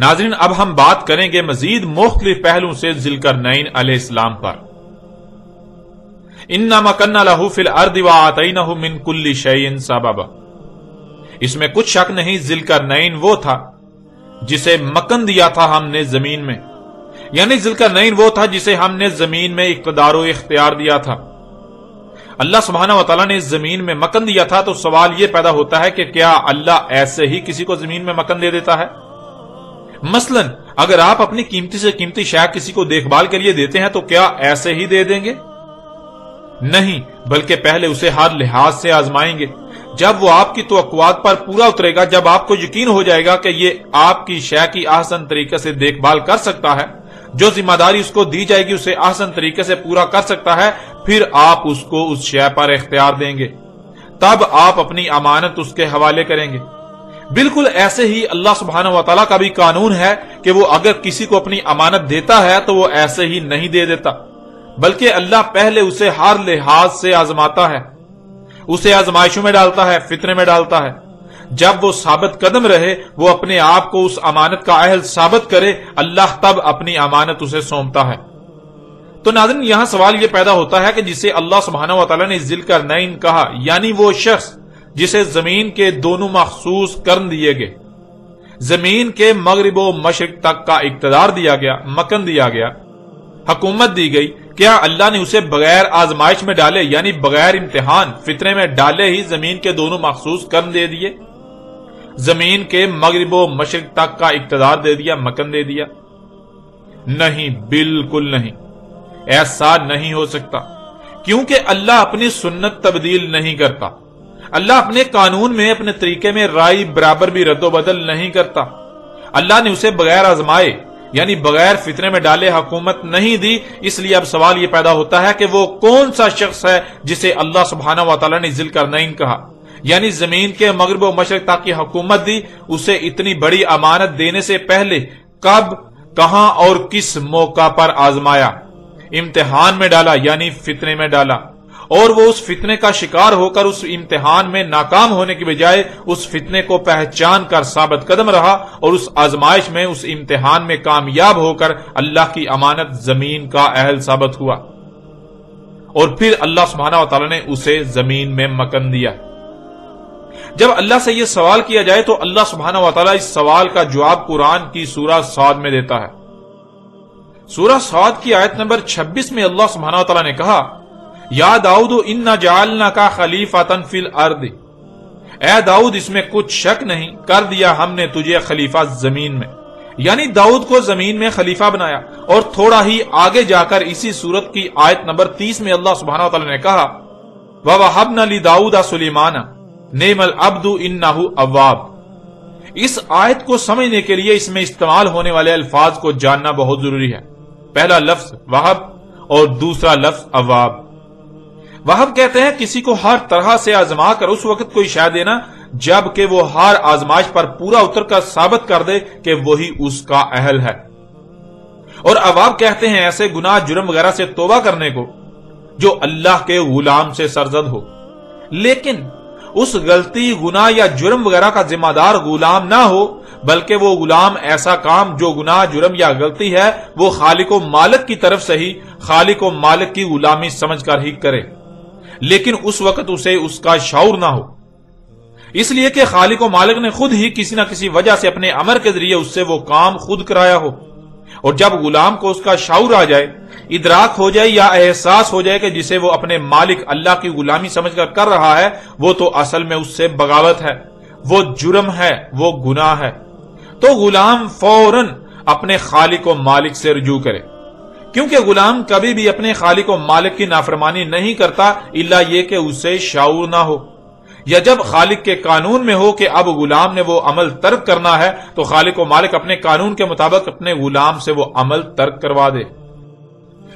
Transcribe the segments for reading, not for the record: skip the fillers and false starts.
ناظرین، اب ہم بات کریں گے مزید مختلف پہلوؤں سے ذوالقرنین علیہ السلام پر۔ اِنَّا مَكَنَّا لَهُ فِي الْأَرْضِ وَآتَيْنَاهُ مِنْ كُلِّ شَيْءٍ سَبَبًا۔ اس میں کچھ شک نہیں، ذوالقرنین وہ تھا جسے مکن دیا تھا ہم نے زمین میں، یعنی ذوالقرنین وہ تھا جسے ہم نے زمین میں اقتدار و اختیار دیا تھا۔ اللہ سبحانہ وتعالی نے زمین میں مکن دیا تھا، تو سوال یہ پیدا ہوتا ہے کہ کیا اللہ ایسے ہی کسی کو زمین میں مکن دے دیتا ہے؟ مثلا اگر آپ اپنی قیمتی سے قیمتی شے کسی کو دیکھ بھال کے لیے دیتے ہیں تو کیا ایسے ہی دے دیں گے؟ نہیں، بلکہ پہلے اسے ہر لحاظ سے آزمائیں گے۔ جب وہ آپ کی توقعات پر پورا اترے گا، جب آپ کو یقین ہو جائے گا کہ یہ آپ کی شے کی احسن طریقے سے دیکھ بھال کر سکتا ہے، جو ذمہ داری اس کو دی جائے گی اسے احسن طریقے سے پورا کر سکتا ہے، پھر آپ اس کو اس شے پر اختیار دیں گے، تب آپ اپنی امانت اس کے حوالے کریں گے۔ بالکل ایسے ہی اللہ سبحانہ وتعالی کا بھی قانون ہے کہ وہ اگر کسی کو اپنی امانت دیتا ہے تو وہ ایسے ہی نہیں دے دیتا، بلکہ اللہ پہلے اسے ہر لحاظ سے آزماتا ہے، اسے آزمائشوں میں ڈالتا ہے، فتنے میں ڈالتا ہے۔ جب وہ ثابت قدم رہے، وہ اپنے آپ کو اس امانت کا اہل ثابت کرے، اللہ تب اپنی امانت اسے سونپتا ہے۔ تو ناظرین، یہاں سوال یہ پیدا ہوتا ہے کہ جسے اللہ سبحانہ وتعالی نے ذوالقرنین کہا، یعنی وہ شخص جسے زمین کے دونوں مخصوص کرن دیے گئے، زمین کے مغرب و مشرق تک کا اقتدار دیا گیا، مکن دیا گیا، حکومت دی گئی، کیا اللہ نے اسے بغیر آزمائش میں ڈالے، یعنی بغیر امتحان فتنے میں ڈالے ہی زمین کے دونوں مخصوص کرن دے دیے، زمین کے مغرب و مشرق تک کا اقتدار دے دیا، مکن دے دیا؟ نہیں، بالکل نہیں، ایسا نہیں ہو سکتا، کیونکہ اللہ اپنی سنت تبدیل نہیں کرتا، اللہ اپنے قانون میں، اپنے طریقے میں رائے برابر بھی رد و بدل نہیں کرتا۔ اللہ نے اسے بغیر آزمائے، یعنی بغیر فتنے میں ڈالے حکومت نہیں دی۔ اس لیے اب سوال یہ پیدا ہوتا ہے کہ وہ کون سا شخص ہے جسے اللہ سبحانہ وتعالی نے ذوالقرنین کہا، یعنی زمین کے مغرب و مشرق تک کی حکومت دی؟ اسے اتنی بڑی امانت دینے سے پہلے کب، کہاں اور کس موقع پر آزمایا، امتحان میں ڈالا، یعنی فتنے میں ڈالا، اور وہ اس فتنے کا شکار ہو کر اس امتحان میں ناکام ہونے کی بجائے اس فتنے کو پہچان کر ثابت قدم رہا، اور اس آزمائش میں، اس امتحان میں کامیاب ہو کر اللہ کی امانت زمین کا اہل ثابت ہوا، اور پھر اللہ سبحانہ وتعالی نے اسے زمین میں مکن دیا۔ جب اللہ سے یہ سوال کیا جائے تو اللہ سبحانہ وتعالی اس سوال کا جواب قرآن کی سورہ صاد میں دیتا ہے۔ سورہ صاد کی آیت نمبر 26 میں اللہ سبحانہ وتعالی نے کہا، یا داؤد انا جعلناک خلیفۃ فی الارض، اے داؤد اس میں کچھ شک نہیں، کر دیا ہم نے تجھے خلیفہ زمین میں، یعنی داؤد کو زمین میں خلیفہ بنایا۔ اور تھوڑا ہی آگے جا کر اسی سورت کی آیت نمبر 30 میں اللہ سبحانہ وتعالی نے کہا، وَوَهَبْنَا لِدَاؤُدَ سُلَيْمَانَ نِعْمَ الْعَبْدُ إِنَّهُ أَوَّابٌ۔ اس آیت کو سمجھنے کے لیے اس میں استعمال ہونے والے الفاظ کو جاننا بہت ضروری ہے۔ پہلا لفظ وہب اور دوسرا لفظ اواب۔ وہب کہتے ہیں کسی کو ہر طرح سے آزما کر اس وقت کوئی شے دینا جب کہ وہ ہر آزمائش پر پورا اتر کر ثابت کر دے کہ وہی اس کا اہل ہے۔ اور اواب کہتے ہیں ایسے گناہ، جرم وغیرہ سے توبہ کرنے کو جو اللہ کے غلام سے سرزد ہو، لیکن اس غلطی، گناہ یا جرم وغیرہ کا ذمہ دار غلام نہ ہو، بلکہ وہ غلام ایسا کام جو گناہ، جرم یا غلطی ہے وہ خالق و مالک کی طرف سے ہی خالق و مالک کی غلامی سمجھ کر ہی کرے، لیکن اس وقت اسے اس کا شعور نہ ہو، اس لیے کہ خالق و مالک نے خود ہی کسی نہ کسی وجہ سے اپنے امر کے ذریعے اس سے وہ کام خود کرایا ہو۔ اور جب غلام کو اس کا شعور آ جائے، ادراک ہو جائے یا احساس ہو جائے کہ جسے وہ اپنے مالک اللہ کی غلامی سمجھ کر رہا ہے وہ تو اصل میں اس سے بغاوت ہے، وہ جرم ہے، وہ گناہ ہے، تو غلام فوراً اپنے خالق و مالک سے رجوع کرے، کیونکہ غلام کبھی بھی اپنے خالق و مالک کی نافرمانی نہیں کرتا الا یہ کہ اسے شعور نہ ہو، یا جب خالق کے قانون میں ہو کہ اب غلام نے وہ عمل ترک کرنا ہے تو خالق و مالک اپنے قانون کے مطابق اپنے غلام سے وہ عمل ترک کروا دے۔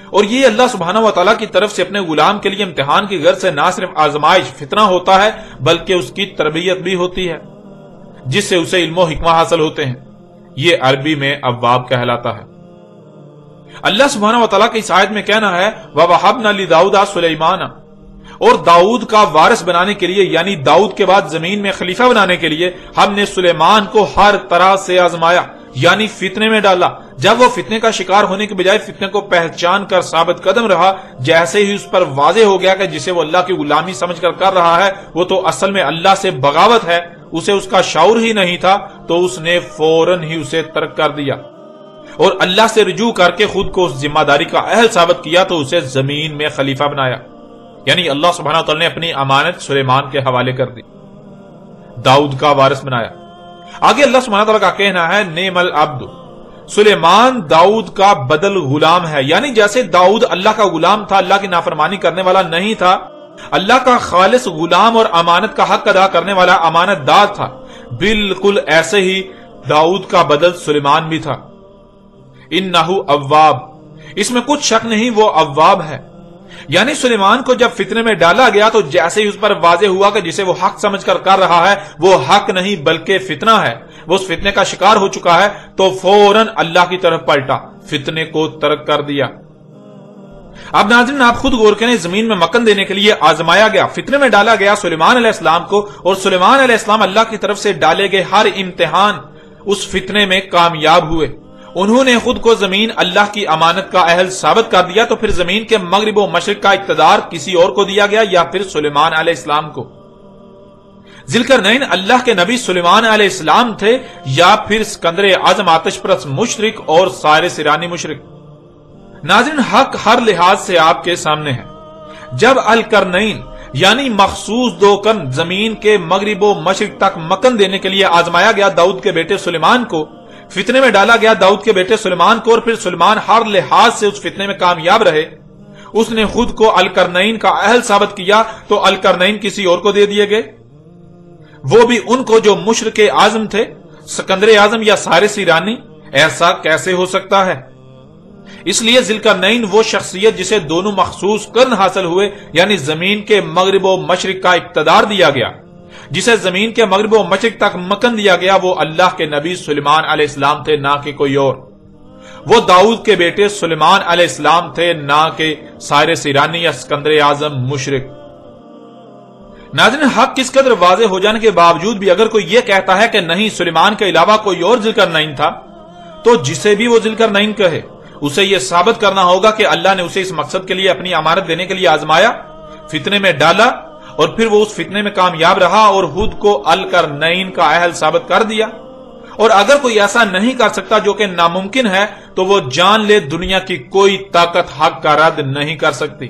اور یہ اللہ سبحانہ وتعالی کی طرف سے اپنے غلام کے لیے امتحان کی غرض سے نہ صرف آزمائش، فتنہ ہوتا ہے، بلکہ اس کی تربیت بھی ہوتی ہے جس سے اسے علم و حکمہ حاصل ہوتے ہیں۔ یہ عربی میں اواب کہلاتا ہے۔ اللہ سبحانہ وتعالی کی اس آیت میں کہنا ہے وَوَهَبْنَا لِدَاؤُدَ سُلَيْمَانَ، اور داؤد کا وارث بنانے کے لیے، یعنی داؤد کے بعد زمین میں خلیفہ بنانے کے لیے ہم نے سلیمان کو ہر طرح سے آزمایا، یعنی فتنے میں ڈالا۔ جب وہ فتنے کا شکار ہونے کے بجائے فتنے کو پہچان کر ثابت قدم رہا، جیسے ہی اس پر واضح ہو گیا کہ جسے وہ اللہ کی غلامی سمجھ کر رہا ہے وہ تو اصل میں اللہ سے بغاوت ہے، اسے اس کا شعور ہی نہیں تھا، تو اس نے فوراً ہی اسے ترک کر دیا اور اللہ سے رجوع کر کے خود کو اس ذمہ داری کا اہل ثابت کیا، تو اسے زمین میں خلیفہ بنایا۔ یعنی اللہ سبحانہ وتعالی نے اپنی امانت سلیمان کے حوالے کر دی، داؤد کا وارث بنایا۔ آگے اللہ سبحانہ وتعالی کا کہنا ہے نعم العبد، سلیمان داؤد کا بدل غلام ہے۔ یعنی جیسے داؤد اللہ کا غلام تھا، اللہ کی نافرمانی کرنے والا نہیں تھا، اللہ کا خالص غلام اور امانت کا حق ادا کرنے والا امانت دار تھا، بالکل ایسے ہی داؤد کا بدل سلیمان بھی تھا۔ انہ اواب، اس میں کچھ شک نہیں وہ اواب ہے۔ یعنی سلیمان کو جب فتنے میں ڈالا گیا تو جیسے ہی اس پر واضح ہوا کہ جسے وہ حق سمجھ کر رہا ہے وہ حق نہیں بلکہ فتنہ ہے، وہ اس فتنے کا شکار ہو چکا ہے، تو فوراً اللہ کی طرف پلٹا، فتنے کو ترک کر دیا۔ اب ناظرین آپ خود غور کریں، زمین میں مکن دینے کے لیے آزمایا گیا، فتنے میں ڈالا گیا سلیمان علیہ السلام کو، اور سلیمان علیہ السلام اللہ کی طرف سے ڈالے گئے ہر امتحان اس فتنے میں کامیاب ہوئے۔ انہوں نے خود کو زمین اللہ کی امانت کا اہل ثابت کر دیا، تو پھر زمین کے مغرب و مشرق کا اقتدار کسی اور کو دیا گیا یا پھر سلیمان علیہ السلام کو؟ ذوالقرنین اللہ کے نبی سلیمان علیہ السلام تھے یا پھر اسکندر اعظم آتش پرست مشرک اور سائرس ایرانی مشرک؟ ناظرین حق ہر لحاظ سے آپ کے سامنے ہے۔ جب القرنین یعنی مخصوص دو کرن زمین کے مغرب و مشرق تک مکن دینے کے لیے آزمایا گیا داؤد کے بیٹے سلیمان کو، فتنے میں ڈالا گیا داؤد کے بیٹے سلیمان کو، اور پھر سلیمان ہر لحاظ سے اس فتنے میں کامیاب رہے، اس نے خود کو القرنین کا اہل ثابت کیا، تو القرنین کسی اور کو دے دیے گئے، وہ بھی ان کو جو مشرک اعظم تھے، سکندر اعظم یا سائرس ایرانی۔ ایسا کیسے ہو سکتا ہے؟ اس لیے ذوالقرنین وہ شخصیت جسے دونوں مخصوص کرن حاصل ہوئے، یعنی زمین کے مغرب و مشرق کا اقتدار دیا گیا، جسے زمین کے مغرب و مشرق تک مکن دیا گیا، وہ اللہ کے نبی سلیمان علیہ السلام تھے، نہ کہ کوئی اور۔ وہ داؤد کے بیٹے سلیمان علیہ السلام تھے، نہ کہ سائرس ایرانی یا اسکندر اعظم مشرک۔ ناظرین حق کس قدر واضح ہو جانے کے باوجود بھی اگر کوئی یہ کہتا ہے کہ نہیں سلیمان کے علاوہ کوئی اور ذوالقرنین تھا، تو جسے بھی وہ ذوالقرنین کہے اسے یہ ثابت کرنا ہوگا کہ اللہ نے اسے اس مقصد کے لیے اپنی امانت دینے کے لیے آزمایا، فتنے میں ڈالا، اور پھر وہ اس فتنے میں کامیاب رہا اور خود کو القرنین کا اہل ثابت کر دیا۔ اور اگر کوئی ایسا نہیں کر سکتا، جو کہ ناممکن ہے، تو وہ جان لے دنیا کی کوئی طاقت حق کا رد نہیں کر سکتی۔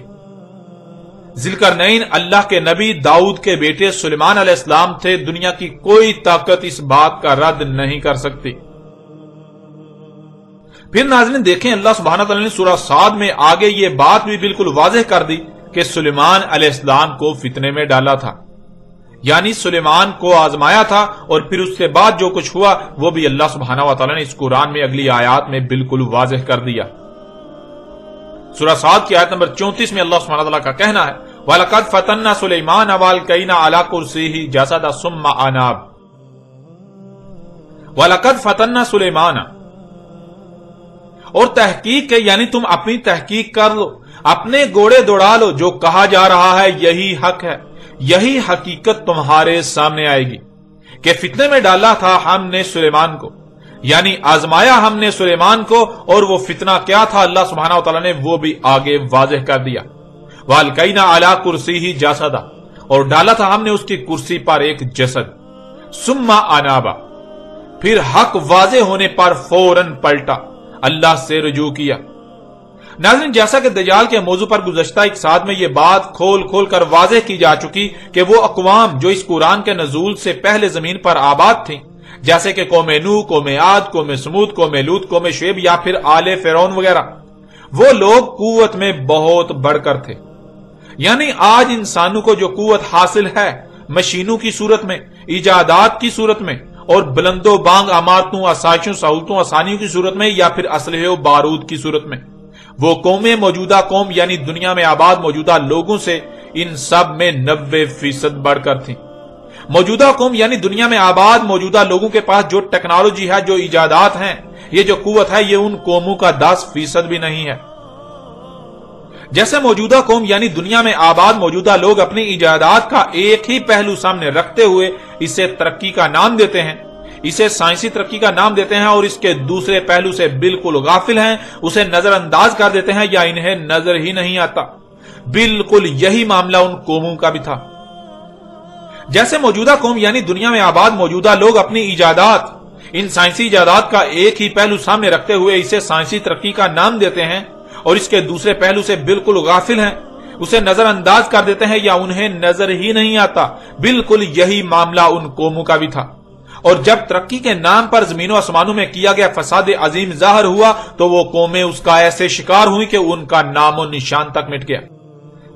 ذوالقرنین اللہ کے نبی داؤد کے بیٹے سلیمان علیہ السلام تھے، دنیا کی کوئی طاقت اس بات کا رد نہیں کر سکتی۔ پھر ناظرین دیکھیں اللہ سبحانہ تعالی نے سورہ صاد میں آگے یہ بات بھی بالکل واضح کر دی کہ سلیمان علیہ السلام کو فتنے میں ڈالا تھا، یعنی سلیمان کو آزمایا تھا، اور پھر اس کے بعد جو کچھ ہوا وہ بھی اللہ سبحانہ وتعالی نے اس قرآن میں اگلی آیات میں بالکل واضح کر دیا۔ سورہ صاد کی آیت نمبر 34 میں اللہ سبحانہ وتعالی کا کہنا ہے وَلَقَدْ فَتَنَّا سُلَيْمَانَ وَأَلْقَيْنَا عَلَى كُرْسِيِّهِ جَسَدًا ثُمَّ أَنَابَ۔ وَلَقَدْ فَتَنَّا سُلَيْمَانَ، اور تحقیق کے یعنی تم اپنی تحقیق کر لو، اپنے گوڑے دوڑا لو، جو کہا جا رہا ہے یہی حق ہے، یہی حقیقت تمہارے سامنے آئے گی کہ فتنے میں ڈالا تھا ہم نے سلیمان کو، یعنی آزمایا ہم نے سلیمان کو، اور وہ فتنہ کیا تھا اللہ سبحانہ وتعالی نے وہ بھی آگے واضح کر دیا۔ وَأَلْقَيْنَا عَلَى كُرْسِيِّهِ جَسَدًا، اور ڈالا تھا ہم نے اس کی کرسی پر ایک جسد، ثُمَّ أَنَابَ، پھر حق واضح ہونے پر فوراً پلٹا، اللہ سے رجوع کیا۔ ناظرین جیسا کہ دجال کے موضوع پر گزشتہ ایک ساتھ میں یہ بات کھول کھول کر واضح کی جا چکی کہ وہ اقوام جو اس قرآن کے نزول سے پہلے زمین پر آباد تھیں، جیسے کہ قوم نوح، قوم عاد، قوم سمود، قوم لوط، قوم شعیب یا پھر آل فرعون وغیرہ، وہ لوگ قوت میں بہت بڑھ کر تھے۔ یعنی آج انسانوں کو جو قوت حاصل ہے مشینوں کی صورت میں، ایجادات کی صورت میں، اور بلند و بانگ عمارتوں، آسائشوں، سہولتوں، آسانیوں کی صورت میں، یا پھر اسلحے و بارود کی صورت میں، وہ قومیں موجودہ قوم یعنی دنیا میں آباد موجودہ لوگوں سے ان سب میں 90% بڑھ کر تھیں۔ موجودہ قوم یعنی دنیا میں آباد موجودہ لوگوں کے پاس جو ٹیکنالوجی ہے، جو ایجادات ہیں، یہ جو قوت ہے، یہ ان قوموں کا 10% بھی نہیں ہے۔ جیسے موجودہ قوم یعنی دنیا میں آباد موجودہ لوگ اپنی ایجادات کا ایک ہی پہلو سامنے رکھتے ہوئے اسے ترقی کا نام دیتے ہیں، اسے سائنسی ترقی کا نام دیتے ہیں اور اس کے دوسرے پہلو سے بالکل غافل ہیں، اسے نظر انداز کر دیتے ہیں یا انہیں نظر ہی نہیں آتا۔ بالکل یہی معاملہ ان قوموں کا بھی تھا۔ جیسے موجودہ قوم یعنی دنیا میں آباد موجودہ لوگ اپنی ایجادات، ان سائنسی ایجادات کا ایک ہی پہلو سامنے رکھتے ہوئے اسے سائنسی ترقی کا نام دیتے ہیں اور اس کے دوسرے پہلو سے بالکل غافل ہیں، اسے نظر انداز کر دیتے ہیں یا انہیں نظر ہی نہیں آتا۔ بالکل یہی معاملہ ان قوموں کا بھی تھا۔ اور جب ترقی کے نام پر زمین و آسمانوں میں کیا گیا فساد عظیم ظاہر ہوا تو وہ قومیں اس کا ایسے شکار ہوئی کہ ان کا نام و نشان تک مٹ گیا۔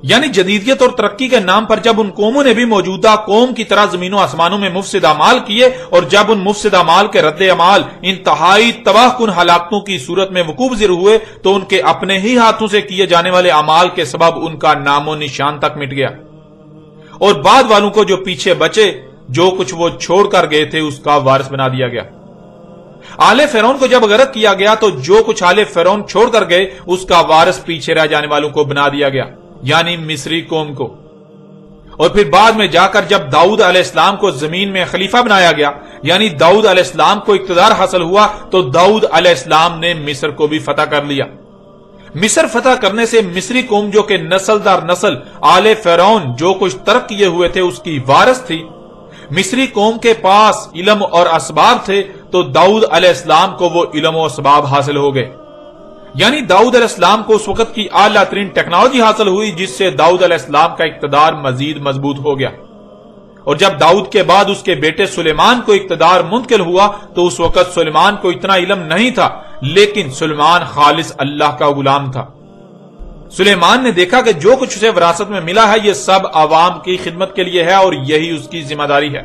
یعنی جدیدیت اور ترقی کے نام پر جب ان قوموں نے بھی موجودہ قوم کی طرح زمین و آسمانوں میں مفسد اعمال کیے اور جب ان مفسد اعمال کے رد عمال انتہائی تباہ کن ہلاکتوں کی صورت میں وقوع پذیر ہوئے تو ان کے اپنے ہی ہاتھوں سے کیے جانے والے اعمال کے سبب ان کا نام و نشان تک مٹ گیا، اور بعد والوں کو جو پیچھے بچے جو کچھ وہ چھوڑ کر گئے تھے اس کا وارث بنا دیا گیا۔ آل فرعون کو جب غرق کیا گیا تو جو کچھ آل فرعون چھوڑ کر گئے اس کا وارث پیچھے رہ جانے والوں کو بنا دیا گیا، یعنی مصری قوم کو۔ اور پھر بعد میں جا کر جب داؤد علیہ السلام کو زمین میں خلیفہ بنایا گیا، یعنی داؤد علیہ السلام کو اقتدار حاصل ہوا، تو داؤد علیہ السلام نے مصر کو بھی فتح کر لیا۔ مصر فتح کرنے سے مصری قوم جو کہ نسل در نسل آل فرعون جو کچھ ترک کیے ہوئے تھے اس کی وارث تھی، مصری قوم کے پاس علم اور اسباب تھے تو داؤد علیہ السلام کو وہ علم و اسباب حاصل ہو گئے، یعنی داؤد علیہ السلام کو اس وقت کی اعلیٰ ترین ٹیکنالوجی حاصل ہوئی جس سے داؤد علیہ السلام کا اقتدار مزید مضبوط ہو گیا۔ اور جب داؤد کے بعد اس کے بیٹے سلیمان کو اقتدار منتقل ہوا تو اس وقت سلیمان کو اتنا علم نہیں تھا، لیکن سلیمان خالص اللہ کا غلام تھا۔ سلیمان نے دیکھا کہ جو کچھ اسے وراثت میں ملا ہے یہ سب عوام کی خدمت کے لیے ہے اور یہی اس کی ذمہ داری ہے۔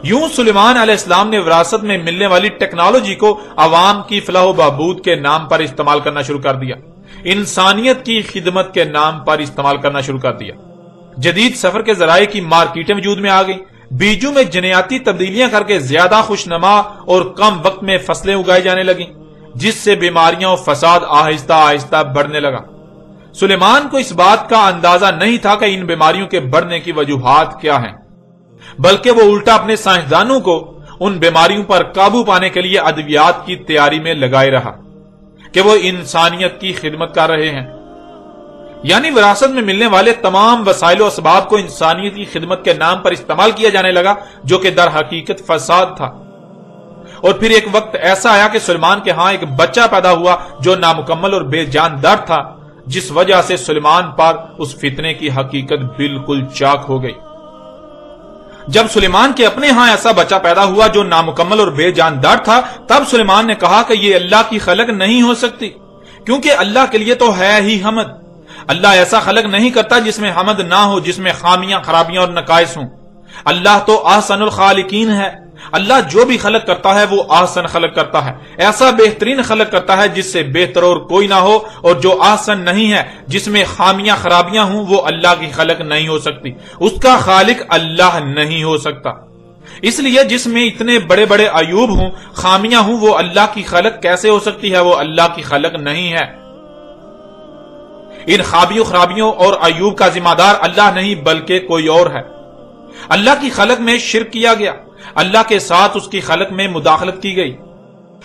یوں سلیمان علیہ السلام نے وراثت میں ملنے والی ٹیکنالوجی کو عوام کی فلاح و بہبود کے نام پر استعمال کرنا شروع کر دیا، انسانیت کی خدمت کے نام پر استعمال کرنا شروع کر دیا۔ جدید سفر کے ذرائع کی مارکیٹیں وجود میں آ گئی، بیجوں میں جنیاتی تبدیلیاں کر کے زیادہ خوشنما اور کم وقت میں فصلیں اگائی جانے لگیں، جس سے بیماریاں اور فساد آہستہ آہستہ بڑھنے لگا۔ سلیمان کو اس بات کا اندازہ نہیں تھا کہ ان بیماریوں کے بڑھنے کی وجوہات کیا ہیں، بلکہ وہ الٹا اپنے سائنسدانوں کو ان بیماریوں پر قابو پانے کے لیے ادویات کی تیاری میں لگائے رہا کہ وہ انسانیت کی خدمت کر رہے ہیں۔ یعنی وراثت میں ملنے والے تمام وسائل و اسباب کو انسانیت کی خدمت کے نام پر استعمال کیا جانے لگا، جو کہ در حقیقت فساد تھا۔ اور پھر ایک وقت ایسا آیا کہ سلیمان کے ہاں ایک بچہ پیدا ہوا جو نامکمل اور بے جان در تھا، جس وجہ سے سلیمان پر اس فتنے کی حقیقت بالکل چاک ہو گئی۔ جب سلیمان کے اپنے ہاں ایسا بچہ پیدا ہوا جو نامکمل اور بے جاندار تھا، تب سلیمان نے کہا کہ یہ اللہ کی خلق نہیں ہو سکتی، کیونکہ اللہ کے لیے تو ہے ہی حمد۔ اللہ ایسا خلق نہیں کرتا جس میں حمد نہ ہو، جس میں خامیاں، خرابیاں اور نقائص ہوں۔ اللہ تو احسن الخالقین ہے۔ اللہ جو بھی خلق کرتا ہے وہ احسن خلق کرتا ہے، ایسا بہترین خلق کرتا ہے جس سے بہتر اور کوئی نہ ہو، اور جو احسن نہیں ہے، جس میں خامیاں خرابیاں ہوں، وہ اللہ کی خلق نہیں ہو سکتی، اس کا خالق اللہ نہیں ہو سکتا۔ اس لیے جس میں اتنے بڑے بڑے عیوب ہوں، خامیاں ہوں، وہ اللہ کی خلق کیسے ہو سکتی ہے؟ وہ اللہ کی خلق نہیں ہے۔ ان خابیوں خرابیوں اور عیوب کا ذمہ دار اللہ نہیں بلکہ کوئی اور ہے۔ اللہ کی خلق میں شرک کیا گیا، اللہ کے ساتھ اس کی خلق میں مداخلت کی گئی،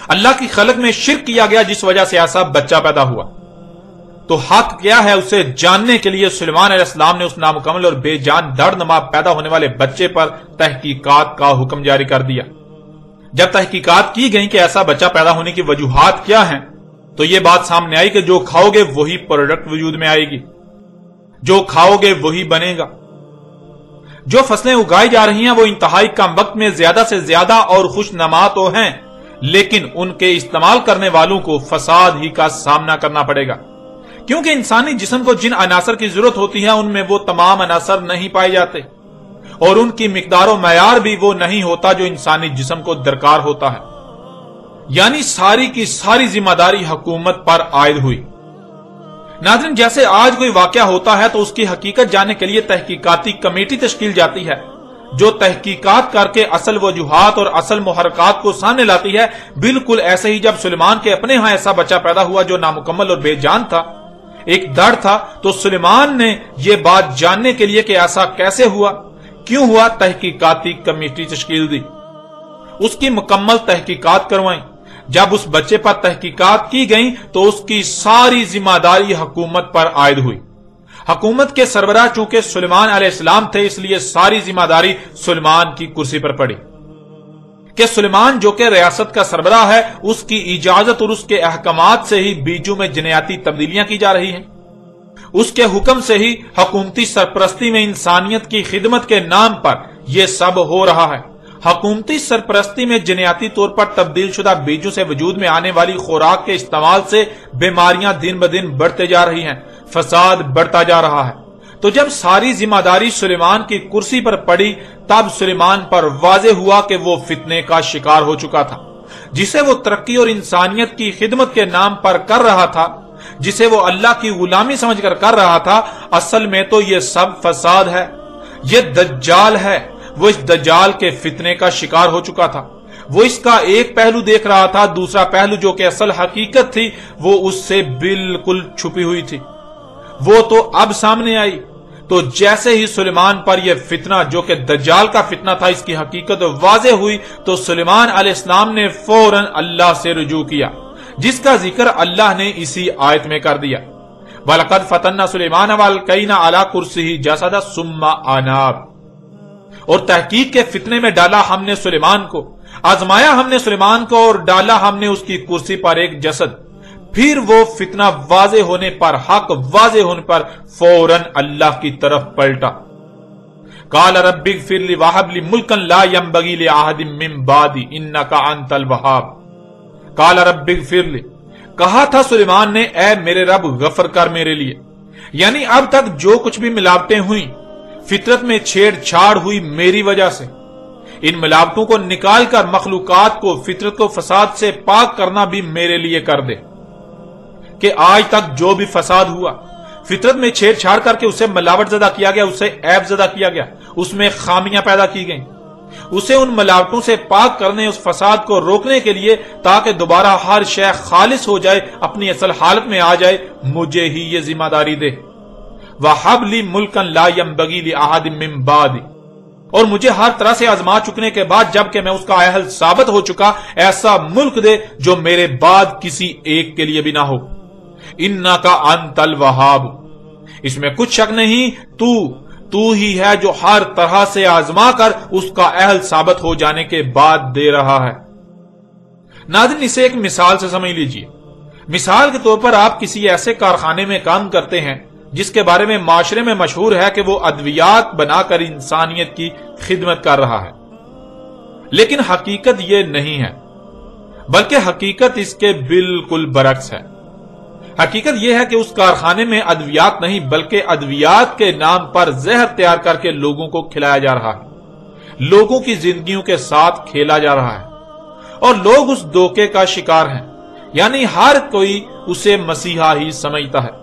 اللہ کی خلق میں شرک کیا گیا، جس وجہ سے ایسا بچہ پیدا ہوا۔ تو حق کیا ہے اسے جاننے کے لیے سلیمان علیہ السلام نے اس نامکمل اور بے جان دردنما پیدا ہونے والے بچے پر تحقیقات کا حکم جاری کر دیا۔ جب تحقیقات کی گئی کہ ایسا بچہ پیدا ہونے کی وجوہات کیا ہیں، تو یہ بات سامنے آئی کہ جو کھاؤ گے وہی پروڈکٹ وجود میں آئے گی، جو کھاؤ گے وہی بنے گا۔ جو فصلیں اگائی جا رہی ہیں وہ انتہائی کم وقت میں زیادہ سے زیادہ اور خوش نما تو ہیں، لیکن ان کے استعمال کرنے والوں کو فساد ہی کا سامنا کرنا پڑے گا، کیونکہ انسانی جسم کو جن عناصر کی ضرورت ہوتی ہے ان میں وہ تمام عناصر نہیں پائے جاتے، اور ان کی مقدار و معیار بھی وہ نہیں ہوتا جو انسانی جسم کو درکار ہوتا ہے۔ یعنی ساری کی ساری ذمہ داری حکومت پر عائد ہوئی۔ ناظرین، جیسے آج کوئی واقعہ ہوتا ہے تو اس کی حقیقت جاننے کے لیے تحقیقاتی کمیٹی تشکیل جاتی ہے جو تحقیقات کر کے اصل وجوہات اور اصل محرکات کو سامنے لاتی ہے۔ بالکل ایسے ہی جب سلیمان کے اپنے ہاں ایسا بچہ پیدا ہوا جو نامکمل اور بے جان تھا، ایک ڈر تھا، تو سلیمان نے یہ بات جاننے کے لیے کہ ایسا کیسے ہوا، کیوں ہوا، تحقیقاتی کمیٹی تشکیل دی۔ اس کی مکمل تحقیقات کروائیں۔ جب اس بچے پر تحقیقات کی گئیں تو اس کی ساری ذمہ داری حکومت پر عائد ہوئی۔ حکومت کے سربراہ چونکہ سلیمان علیہ السلام تھے، اس لیے ساری ذمہ داری سلیمان کی کرسی پر پڑی کہ سلیمان جو کہ ریاست کا سربراہ ہے، اس کی اجازت اور اس کے احکامات سے ہی بیجوں میں جنیاتی تبدیلیاں کی جا رہی ہیں، اس کے حکم سے ہی حکومتی سرپرستی میں انسانیت کی خدمت کے نام پر یہ سب ہو رہا ہے۔ حکومتی سرپرستی میں جنیاتی طور پر تبدیل شدہ بیجوں سے وجود میں آنے والی خوراک کے استعمال سے بیماریاں دن بدن بڑھتے جا رہی ہیں، فساد بڑھتا جا رہا ہے۔ تو جب ساری ذمہ داری سلیمان کی کرسی پر پڑی، تب سلیمان پر واضح ہوا کہ وہ فتنے کا شکار ہو چکا تھا، جسے وہ ترقی اور انسانیت کی خدمت کے نام پر کر رہا تھا، جسے وہ اللہ کی غلامی سمجھ کر رہا تھا، اصل میں تو یہ سب فساد ہے، یہ دجال ہے۔ وہ اس دجال کے فتنے کا شکار ہو چکا تھا۔ وہ اس کا ایک پہلو دیکھ رہا تھا، دوسرا پہلو جو کہ اصل حقیقت تھی وہ اس سے بالکل چھپی ہوئی تھی، وہ تو اب سامنے آئی۔ تو جیسے ہی سلیمان پر یہ فتنہ جو کہ دجال کا فتنہ تھا، اس کی حقیقت واضح ہوئی، تو سلیمان علیہ السلام نے فوراً اللہ سے رجوع کیا، جس کا ذکر اللہ نے اسی آیت میں کر دیا۔ وَلَقَدْ فَتَنَّا سُلَيْمَانَ وَأَلْقَيْنَا عَلَى كُرْسِيِّهِ جَسَدًا ثُمَّ أَنَابَ۔ اور تحقیق کے فتنے میں ڈالا ہم نے سلیمان کو، آزمایا ہم نے سلیمان کو اور ڈالا ہم نے اس کی کرسی پر ایک جسد۔ پھر وہ فتنہ واضح ہونے پر، حق واضح ہونے پر فوراً اللہ کی طرف پلٹا۔ قال رب اغفر لی وہب لی ملکا لا ينبغی لأحد من بعدی انک انت الوہاب۔ قال رب اغفر لی، کہا تھا سلیمان نے، اے میرے رب غفر کر میرے لیے۔ یعنی اب تک جو کچھ بھی ملاوٹیں ہوئیں، فطرت میں چھیڑ چھاڑ ہوئی، میری وجہ سے، ان ملاوٹوں کو نکال کر مخلوقات کو، فطرت کو فساد سے پاک کرنا بھی میرے لیے کر دے۔ کہ آج تک جو بھی فساد ہوا، فطرت میں چھیڑ چھاڑ کر کے اسے ملاوٹ زدہ کیا گیا، اسے عیب زدہ کیا گیا، اس میں خامیاں پیدا کی گئیں، اسے ان ملاوٹوں سے پاک کرنے، اس فساد کو روکنے کے لیے، تاکہ دوبارہ ہر شے خالص ہو جائے، اپنی اصل حالت میں آ جائے، مجھے ہی یہ ذمہ داری دے۔ وَحَبْ لِي مُلْكًا لَا يَنْبَغِي لِأَحَدٍ مِّن بَعْدِي، اور مجھے ہر طرح سے آزما چکنے کے بعد، جبکہ میں اس کا اہل ثابت ہو چکا، ایسا ملک دے جو میرے بعد کسی ایک کے لیے بھی نہ ہو۔ اِنَّكَ أَنْتَ الْوَهَّابُ، اس میں کچھ شک نہیں، تو ہی ہے جو ہر طرح سے آزما کر اس کا اہل ثابت ہو جانے کے بعد دے رہا ہے۔ ناظرین، اسے ایک مثال سے سمجھ لیجئے۔ مثال کے طور پر آپ کسی ایسے کارخانے میں کام کرتے ہیں جس کے بارے میں معاشرے میں مشہور ہے کہ وہ ادویات بنا کر انسانیت کی خدمت کر رہا ہے، لیکن حقیقت یہ نہیں ہے، بلکہ حقیقت اس کے بالکل برعکس ہے۔ حقیقت یہ ہے کہ اس کارخانے میں ادویات نہیں، بلکہ ادویات کے نام پر زہر تیار کر کے لوگوں کو کھلایا جا رہا ہے، لوگوں کی زندگیوں کے ساتھ کھیلا جا رہا ہے، اور لوگ اس دھوکے کا شکار ہیں، یعنی ہر کوئی اسے مسیحا ہی سمجھتا ہے۔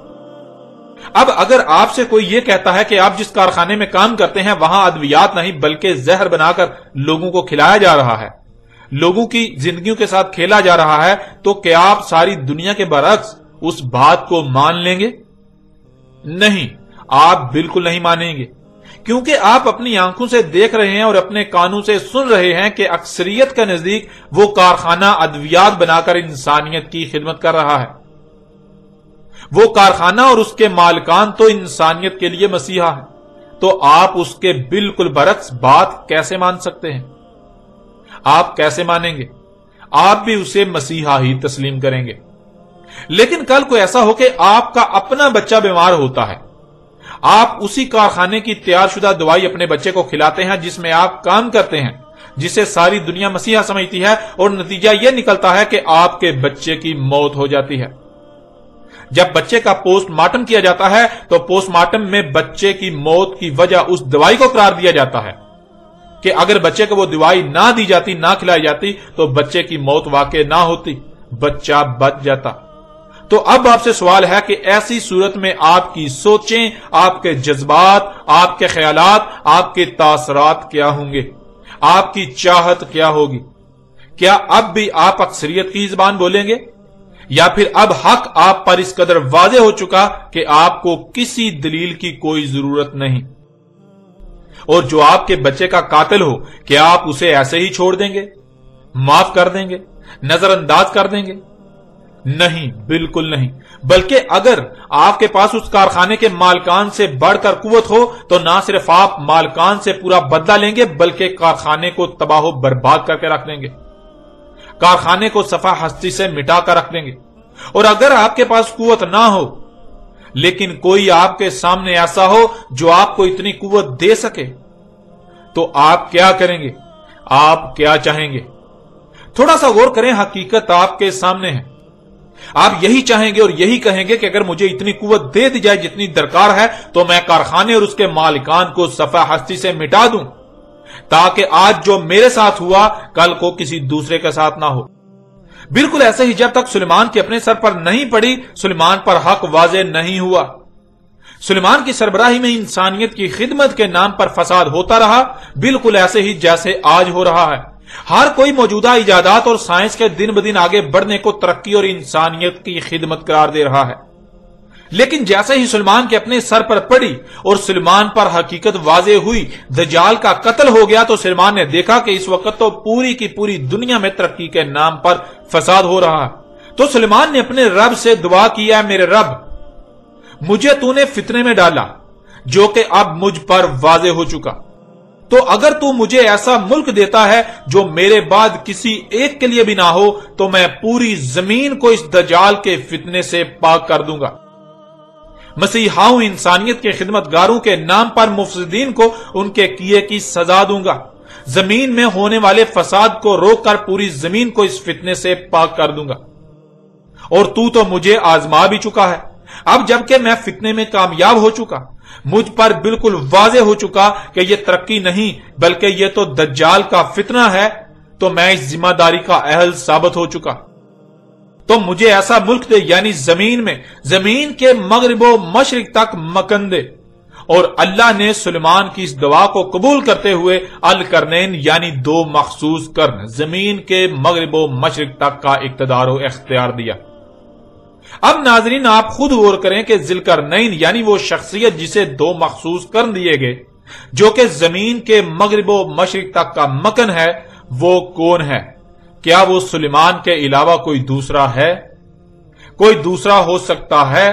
اب اگر آپ سے کوئی یہ کہتا ہے کہ آپ جس کارخانے میں کام کرتے ہیں وہاں ادویات نہیں بلکہ زہر بنا کر لوگوں کو کھلایا جا رہا ہے، لوگوں کی زندگیوں کے ساتھ کھیلا جا رہا ہے، تو کیا آپ ساری دنیا کے برعکس اس بات کو مان لیں گے؟ نہیں، آپ بالکل نہیں مانیں گے، کیونکہ آپ اپنی آنکھوں سے دیکھ رہے ہیں اور اپنے کانوں سے سن رہے ہیں کہ اکثریت کے نزدیک وہ کارخانہ ادویات بنا کر انسانیت کی خدمت کر رہا ہے۔ وہ کارخانہ اور اس کے مالکان تو انسانیت کے لیے مسیحا ہے، تو آپ اس کے بالکل برعکس بات کیسے مان سکتے ہیں؟ آپ کیسے مانیں گے؟ آپ بھی اسے مسیحا ہی تسلیم کریں گے۔ لیکن کل کو ایسا ہو کہ آپ کا اپنا بچہ بیمار ہوتا ہے، آپ اسی کارخانے کی تیار شدہ دوائی اپنے بچے کو کھلاتے ہیں جس میں آپ کام کرتے ہیں، جسے ساری دنیا مسیحا سمجھتی ہے، اور نتیجہ یہ نکلتا ہے کہ آپ کے بچے کی موت ہو جاتی ہے۔ جب بچے کا پوسٹ مارٹم کیا جاتا ہے تو پوسٹ مارٹم میں بچے کی موت کی وجہ اس دوائی کو قرار دیا جاتا ہے کہ اگر بچے کو وہ دوائی نہ دی جاتی، نہ کھلائی جاتی، تو بچے کی موت واقع نہ ہوتی، بچہ بچ جاتا۔ تو اب آپ سے سوال ہے کہ ایسی صورت میں آپ کی سوچیں، آپ کے جذبات، آپ کے خیالات، آپ کے تاثرات کیا ہوں گے؟ آپ کی چاہت کیا ہوگی؟ کیا اب بھی آپ اکثریت کی زبان بولیں گے، یا پھر اب حق آپ پر اس قدر واضح ہو چکا کہ آپ کو کسی دلیل کی کوئی ضرورت نہیں؟ اور جو آپ کے بچے کا قاتل ہو، کیا آپ اسے ایسے ہی چھوڑ دیں گے؟ معاف کر دیں گے, نظر انداز کر دیں گے؟ نہیں, بالکل نہیں. بلکہ اگر آپ کے پاس اس کارخانے کے مالکان سے بڑھ کر قوت ہو تو نہ صرف آپ مالکان سے پورا بدلہ لیں گے بلکہ کارخانے کو تباہ و برباد کر کے رکھ دیں گے, کارخانے کو صفحہ ہستی سے مٹا کر رکھ دیں گے. اور اگر آپ کے پاس قوت نہ ہو لیکن کوئی آپ کے سامنے ایسا ہو جو آپ کو اتنی قوت دے سکے تو آپ کیا کریں گے؟ آپ کیا چاہیں گے؟ تھوڑا سا غور کریں, حقیقت آپ کے سامنے ہے. آپ یہی چاہیں گے اور یہی کہیں گے کہ اگر مجھے اتنی قوت دے دی جائے جتنی درکار ہے تو میں کارخانے اور اس کے مالکان کو صفحہ ہستی سے مٹا دوں تاکہ آج جو میرے ساتھ ہوا کل کو کسی دوسرے کے ساتھ نہ ہو. بالکل ایسے ہی جب تک سلیمان کے اپنے سر پر نہیں پڑی سلیمان پر حق واضح نہیں ہوا. سلیمان کی سربراہی میں انسانیت کی خدمت کے نام پر فساد ہوتا رہا, بالکل ایسے ہی جیسے آج ہو رہا ہے. ہر کوئی موجودہ ایجادات اور سائنس کے دن بدن آگے بڑھنے کو ترقی اور انسانیت کی خدمت قرار دے رہا ہے. لیکن جیسے ہی سلیمان کے اپنے سر پر پڑی اور سلیمان پر حقیقت واضح ہوئی, دجال کا قتل ہو گیا, تو سلیمان نے دیکھا کہ اس وقت تو پوری کی پوری دنیا میں ترقی کے نام پر فساد ہو رہا ہے. تو سلیمان نے اپنے رب سے دعا کیا, میرے رب مجھے تو نے فتنے میں ڈالا جو کہ اب مجھ پر واضح ہو چکا, تو اگر تو مجھے ایسا ملک دیتا ہے جو میرے بعد کسی ایک کے لیے بھی نہ ہو تو میں پوری زمین کو اس دجال کے فتنے سے پاک کر دوں گا. مسیحاؤں انسانیت کے خدمتگاروں کے نام پر مفسدین کو ان کے کیے کی سزا دوں گا. زمین میں ہونے والے فساد کو روک کر پوری زمین کو اس فتنے سے پاک کر دوں گا. اور تو مجھے آزما بھی چکا ہے. اب جبکہ میں فتنے میں کامیاب ہو چکا, مجھ پر بالکل واضح ہو چکا کہ یہ ترقی نہیں بلکہ یہ تو دجال کا فتنہ ہے, تو میں اس ذمہ داری کا اہل ثابت ہو چکا. تو مجھے ایسا ملک دے, یعنی زمین میں, زمین کے مغرب و مشرق تک مکن دے. اور اللہ نے سلیمان کی اس دعا کو قبول کرتے ہوئے القرنین یعنی 2 مخصوص قرن زمین کے مغرب و مشرق تک کا اقتدار و اختیار دیا. اب ناظرین آپ خود غور کریں کہ ذوالقرنین یعنی وہ شخصیت جسے 2 مخصوص قرن دیے گئے جو کہ زمین کے مغرب و مشرق تک کا مکن ہے, وہ کون ہے؟ کیا وہ سلیمان کے علاوہ کوئی دوسرا ہے؟ کوئی دوسرا ہو سکتا ہے؟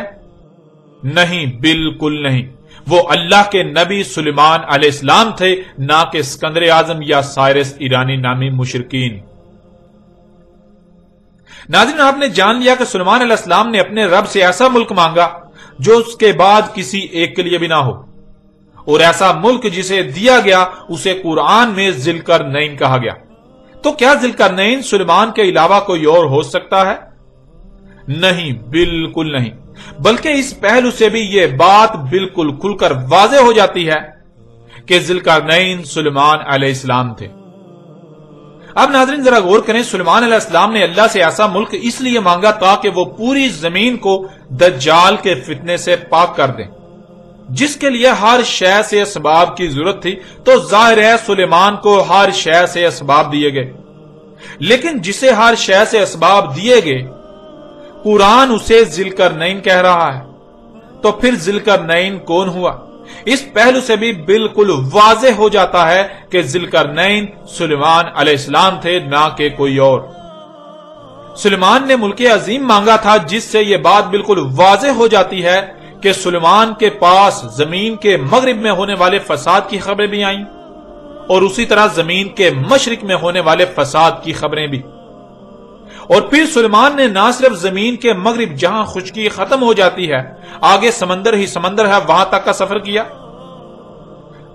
نہیں, بالکل نہیں. وہ اللہ کے نبی سلیمان علیہ السلام تھے, نہ کہ اسکندر اعظم یا سائرس ایرانی نامی مشرکین. ناظرین آپ نے جان لیا کہ سلیمان علیہ السلام نے اپنے رب سے ایسا ملک مانگا جو اس کے بعد کسی ایک کے لیے بھی نہ ہو, اور ایسا ملک جسے دیا گیا اسے قرآن میں ذوالقرنین کہا گیا. تو کیا ذوالقرنین سلیمان کے علاوہ کوئی اور ہو سکتا ہے؟ نہیں, بالکل نہیں. بلکہ اس پہلو سے بھی یہ بات بالکل کھل کر واضح ہو جاتی ہے کہ ذوالقرنین سلیمان علیہ السلام تھے. اب ناظرین ذرا غور کریں, سلیمان علیہ السلام نے اللہ سے ایسا ملک اس لیے مانگا تاکہ وہ پوری زمین کو دجال کے فتنے سے پاک کر دیں, جس کے لیے ہر شے سے اسباب کی ضرورت تھی. تو ظاہر ہے سلیمان کو ہر شے سے اسباب دیے گئے, لیکن جسے ہر شے سے اسباب دیے گئے قرآن اسے ذوالقرنین کہہ رہا ہے. تو پھر ذوالقرنین کون ہوا؟ اس پہلو سے بھی بالکل واضح ہو جاتا ہے کہ ذوالقرنین سلیمان علیہ السلام تھے, نہ کہ کوئی اور. سلیمان نے ملک عظیم مانگا تھا, جس سے یہ بات بالکل واضح ہو جاتی ہے کہ سلیمان کے پاس زمین کے مغرب میں ہونے والے فساد کی خبریں بھی آئیں اور اسی طرح زمین کے مشرق میں ہونے والے فساد کی خبریں بھی. اور پھر سلیمان نے نہ صرف زمین کے مغرب جہاں خشکی ختم ہو جاتی ہے, آگے سمندر ہی سمندر ہے, وہاں تک کا سفر کیا,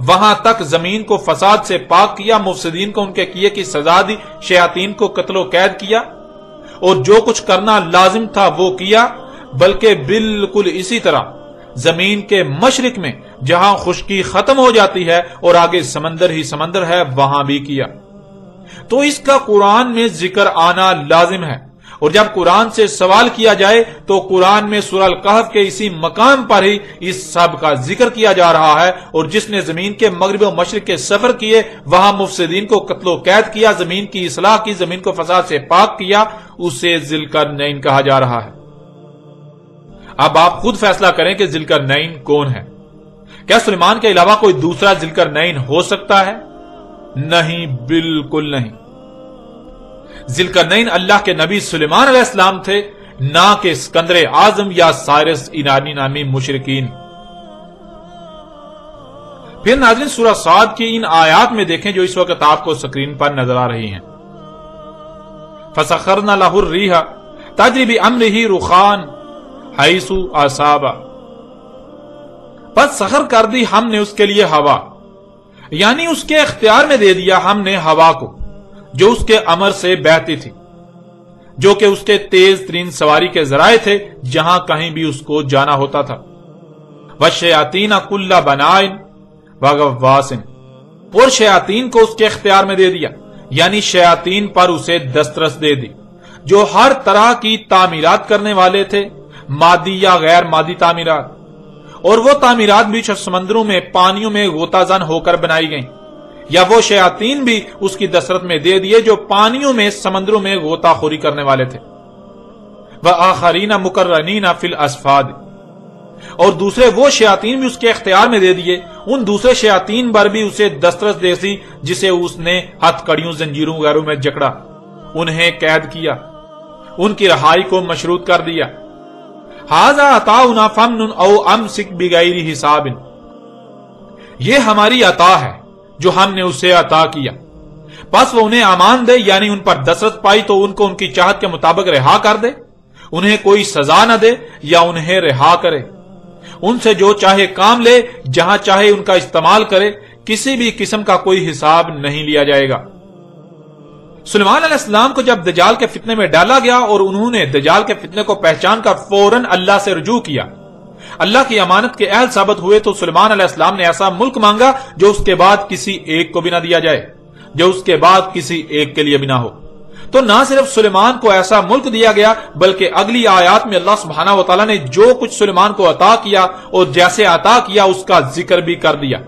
وہاں تک زمین کو فساد سے پاک کیا, مفسدین کو ان کے کیے کی سزا دی, شیاطین کو قتل و قید کیا, اور جو کچھ کرنا لازم تھا وہ کیا. بلکہ بالکل اسی طرح زمین کے مشرق میں جہاں خشکی ختم ہو جاتی ہے اور آگے سمندر ہی سمندر ہے, وہاں بھی کیا. تو اس کا قرآن میں ذکر آنا لازم ہے. اور جب قرآن سے سوال کیا جائے تو قرآن میں سورہ الکہف کے اسی مقام پر ہی اس سب کا ذکر کیا جا رہا ہے. اور جس نے زمین کے مغرب و مشرق کے سفر کیے, وہاں مفسدین کو قتل و قید کیا, زمین کی اصلاح کی, زمین کو فساد سے پاک کیا, اسے ذوالقرنین کہا جا رہا ہے. اب آپ خود فیصلہ کریں کہ ذوالقرنین کون ہے. کیا سلیمان کے علاوہ کوئی دوسرا ذوالقرنین ہو سکتا ہے؟ نہیں, بالکل نہیں. ذوالقرنین اللہ کے نبی سلیمان علیہ السلام تھے، نہ کہ اسکندر اعظم یا سائرس ایرانی نامی مشرکین۔ پھر ناظرین سورہ صاد کی ان آیات میں دیکھیں جو اس وقت آپ کو سکرین پر نظر آ رہی ہیں۔ فَسَخَّرْنَا لَهُ الرِّيحَ تَجْرِي بِأَمْرِهِ رُخَاءً حَيْثُ أَصَابَ، بس سخر کر دی ہم نے اس کے لیے ہوا، یعنی اس کے اختیار میں دے دیا ہم نے ہوا کو جو اس کے امر سے بہتی تھی، جو کہ اس کے تیز ترین سواری کے ذرائع تھے جہاں کہیں بھی اس کو جانا ہوتا تھا۔ وَالشَّيَاطِينَ كُلَّ بَنَاءٍ وَغَوَّاصٍ، اور شیاطین کو اس کے اختیار میں دے دیا، یعنی شیاطین پر اسے دسترس دے دی، جو ہر طرح کی تعمیرات کرنے والے تھے، مادی یا غیر مادی تعمیرات، اور وہ تعمیرات بھی سمندروں میں پانیوں میں غوطہ زن ہو کر بنائی گئیں، یا وہ شیاطین بھی اس کی دسترس میں دے دیے جو پانیوں میں سمندروں میں غوطہ خوری کرنے والے تھے۔ وَآخَرِينَ مُقَرَّنِينَ فِي الْأَصْفَادِ، اور دوسرے وہ شیاطین بھی اس کے اختیار میں دے دیے، ان دوسرے شیاطین پر بھی اسے دسترس دے دی جسے اس نے ہتھ کڑیوں زنجیروں وغیرہ میں جکڑا، انہیں قید کیا، ان کی رہائی کو مشروط کر دیا۔ هَذَا عَطَاؤُنَا فَامْنُنْ أَوْ أَمْسِكْ بِغَيْرِ حِسَابٍ، یہ ہماری عطا ہے جو ہم نے اسے عطا کیا، بس وہ انہیں امان دے، یعنی ان پر دسترس پائی تو ان کو ان کی چاہت کے مطابق رہا کر دے، انہیں کوئی سزا نہ دے یا انہیں رہا کرے، ان سے جو چاہے کام لے، جہاں چاہے ان کا استعمال کرے، کسی بھی قسم کا کوئی حساب نہیں لیا جائے گا۔ سلیمان علیہ السلام کو جب دجال کے فتنے میں ڈالا گیا اور انہوں نے دجال کے فتنے کو پہچان کر فوراً اللہ سے رجوع کیا، اللہ کی امانت کے اہل ثابت ہوئے، تو سلیمان علیہ السلام نے ایسا ملک مانگا جو اس کے بعد کسی ایک کو بھی نہ دیا جائے، جو اس کے بعد کسی ایک کے لیے بھی نہ ہو۔ تو نہ صرف سلیمان کو ایسا ملک دیا گیا، بلکہ اگلی آیات میں اللہ سبحانہ و تعالیٰ نے جو کچھ سلیمان کو عطا کیا اور جیسے عطا کیا اس کا ذکر بھی کر دیا،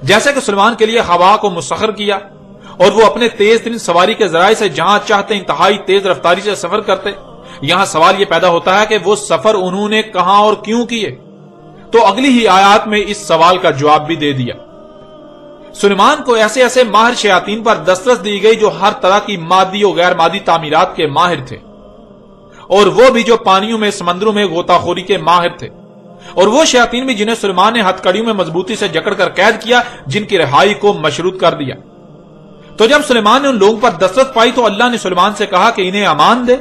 جیسے کہ سلیمان کے لیے ہوا کو مسخر کیا اور وہ اپنے تیز ترین سواری کے ذرائع سے جہاں چاہتے انتہائی تیز رفتاری سے سفر کرتے۔ یہاں سوال یہ پیدا ہوتا ہے کہ وہ سفر انہوں نے کہاں اور کیوں کیے، تو اگلی ہی آیات میں اس سوال کا جواب بھی دے دیا۔ سلیمان کو ایسے ایسے ماہر شیاطین پر دسترس دی گئی جو ہر طرح کی مادی اور غیر مادی تعمیرات کے ماہر تھے، اور وہ بھی جو پانیوں میں سمندروں میں غوطہ خوری کے ماہر تھے، اور وہ شیاطین بھی جنہیں سلیمان نے ہتھ کڑیوں میں مضبوطی سے جکڑ کر قید کیا، جن کی رہائی کو مشروط کر دیا۔ تو جب سلیمان نے ان لوگوں پر دسترس پائی تو اللہ نے سلیمان سے کہا کہ انہیں امان دے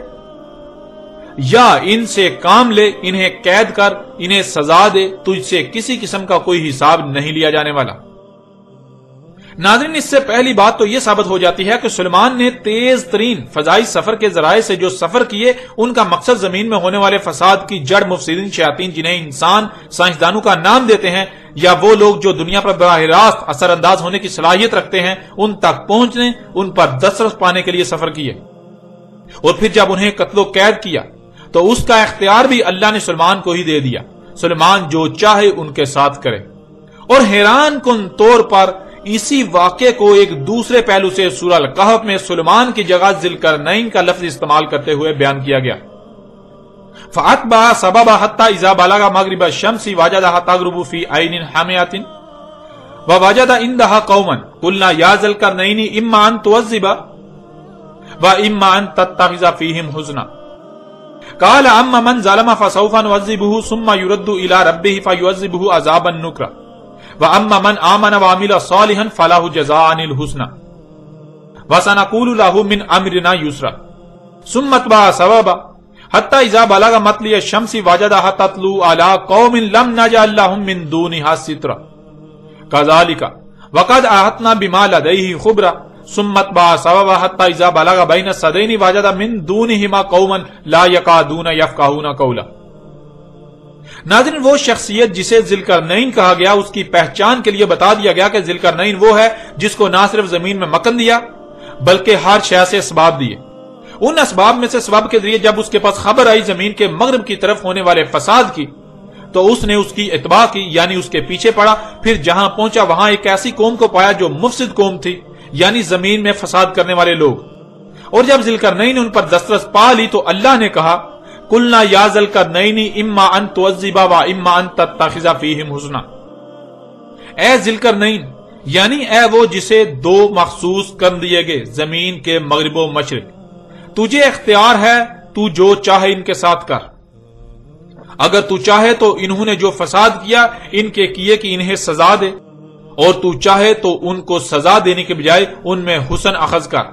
یا ان سے کام لے، انہیں قید کر، انہیں سزا دے، تجھ سے کسی قسم کا کوئی حساب نہیں لیا جانے والا۔ ناظرین، اس سے پہلی بات تو یہ ثابت ہو جاتی ہے کہ سلیمان نے تیز ترین فضائی سفر کے ذرائع سے جو سفر کیے، ان کا مقصد زمین میں ہونے والے فساد کی جڑ مفسدین شیاطین، جنہیں انسان سائنسدانوں کا نام دیتے ہیں، یا وہ لوگ جو دنیا پر براہ راست اثر انداز ہونے کی صلاحیت رکھتے ہیں، ان تک پہنچنے، ان پر دسترس پانے کے لیے سفر کیے۔ اور پھر جب انہیں قتل و قید کیا تو اس کا اختیار بھی اللہ نے سلیمان کو ہی دے دیا، سلیمان جو چاہے ان کے ساتھ کرے۔ اور حیران کن طور پر اسی واقعے کو ایک دوسرے پہلو سے سورہ الکہف میں سلیمان کی جگہ ذوالقرنین کا لفظ استعمال کرتے ہوئے بیان کیا گیا۔ فَأَتْبَعَ سَبَبًا حَتَّى إِذَا بَلَغَ مَغْرِبَ الشَّمْسِ وَجَدَهَا تَغْرُبُ فِي عَيْنٍ حَامِئَةٍ وَوَجَدَ عِندَهَا قَوْمًا قُلْنَا يَا ذَا الْقَرْنَيْنِ إِمَّا أَن تُعَذِّبَ وَإِمَّا أَن تَتَّخِذَ فِيهِمْ حُسْنًا قَالَ أَمَّا مَنْ ظَلَمَ فَسَوْفَ نُعَذِّبُهُ ثُمَّ يُرَدُّ إِلَى رَبِّهِ فَيُعَذِّبُهُ عَذَابًا نُكْرًا وَأَمَّا مَنْ آمَنَ وَعَمِلَ صَالِحًا فَلَهُ جَزَاءً الْحُسْنَى وَسَنَقُولُ لَهُ مِنْ أَمْرِنَا يُسْرًا ثُمَّ أَتْبَعَ سَبَبًا حَتَّى إِذَا بَلَغَ مَطْلِعَ الشَّمْسِ وَجَدَهَا تَطْلُعُ عَلَى قَوْمٍ لَمْ نَجْعَل لَّهُم مِّن دُونِهَا سِتْرًا كَذَلِكَ وَقَدْ أَحَطْنَا بِمَا لَدَيْهِ خُبْرًا ثُمَّ أَتْبَعَ سَبَبًا حَتَّى إِذَا بَلَغَ بَيْنَ السَّدَيْنِ وَجَدَ مِن دُونِهِمَا قَوْمًا لَا يَكَادُونَ يَفْقَهُونَ قَوْلًا۔ ناظرین، وہ شخصیت جسے ذوالقرنین کہا گیا، اس کی پہچان کے لیے بتا دیا گیا کہ ذوالقرنین وہ ہے جس کو نہ صرف زمین میں مکن دیا بلکہ ہر شے سے اسباب دیے۔ ان اسباب میں سے سبب کے ذریعے جب اس کے پاس خبر آئی زمین کے مغرب کی طرف ہونے والے فساد کی تو اس نے اس کی اتباع کی، یعنی اس کے پیچھے پڑا۔ پھر جہاں پہنچا وہاں ایک ایسی قوم کو پایا جو مفسد قوم تھی، یعنی زمین میں فساد کرنے والے لوگ۔ اور جب ذوالقرنین نے ان پر دسترس پا لی تو اللہ نے کہا قُلْنَا يَا ذَا الْقَرْنَيْنِ إِمَّا أَن تُعَذِّبَ وَإِمَّا أَن تَتَّخِذَ فِيهِمْ حُسْنًا، اے ذوالقرنین، یعنی اے وہ جسے دو مخصوص کر دیے گئے زمین کے مغرب و مشرق، تجھے اختیار ہے، تو جو چاہے ان کے ساتھ کر۔ اگر تو چاہے تو انہوں نے جو فساد کیا ان کے کیے کہ انہیں سزا دے، اور تو چاہے تو ان کو سزا دینے کے بجائے ان میں حسن اخذ کر۔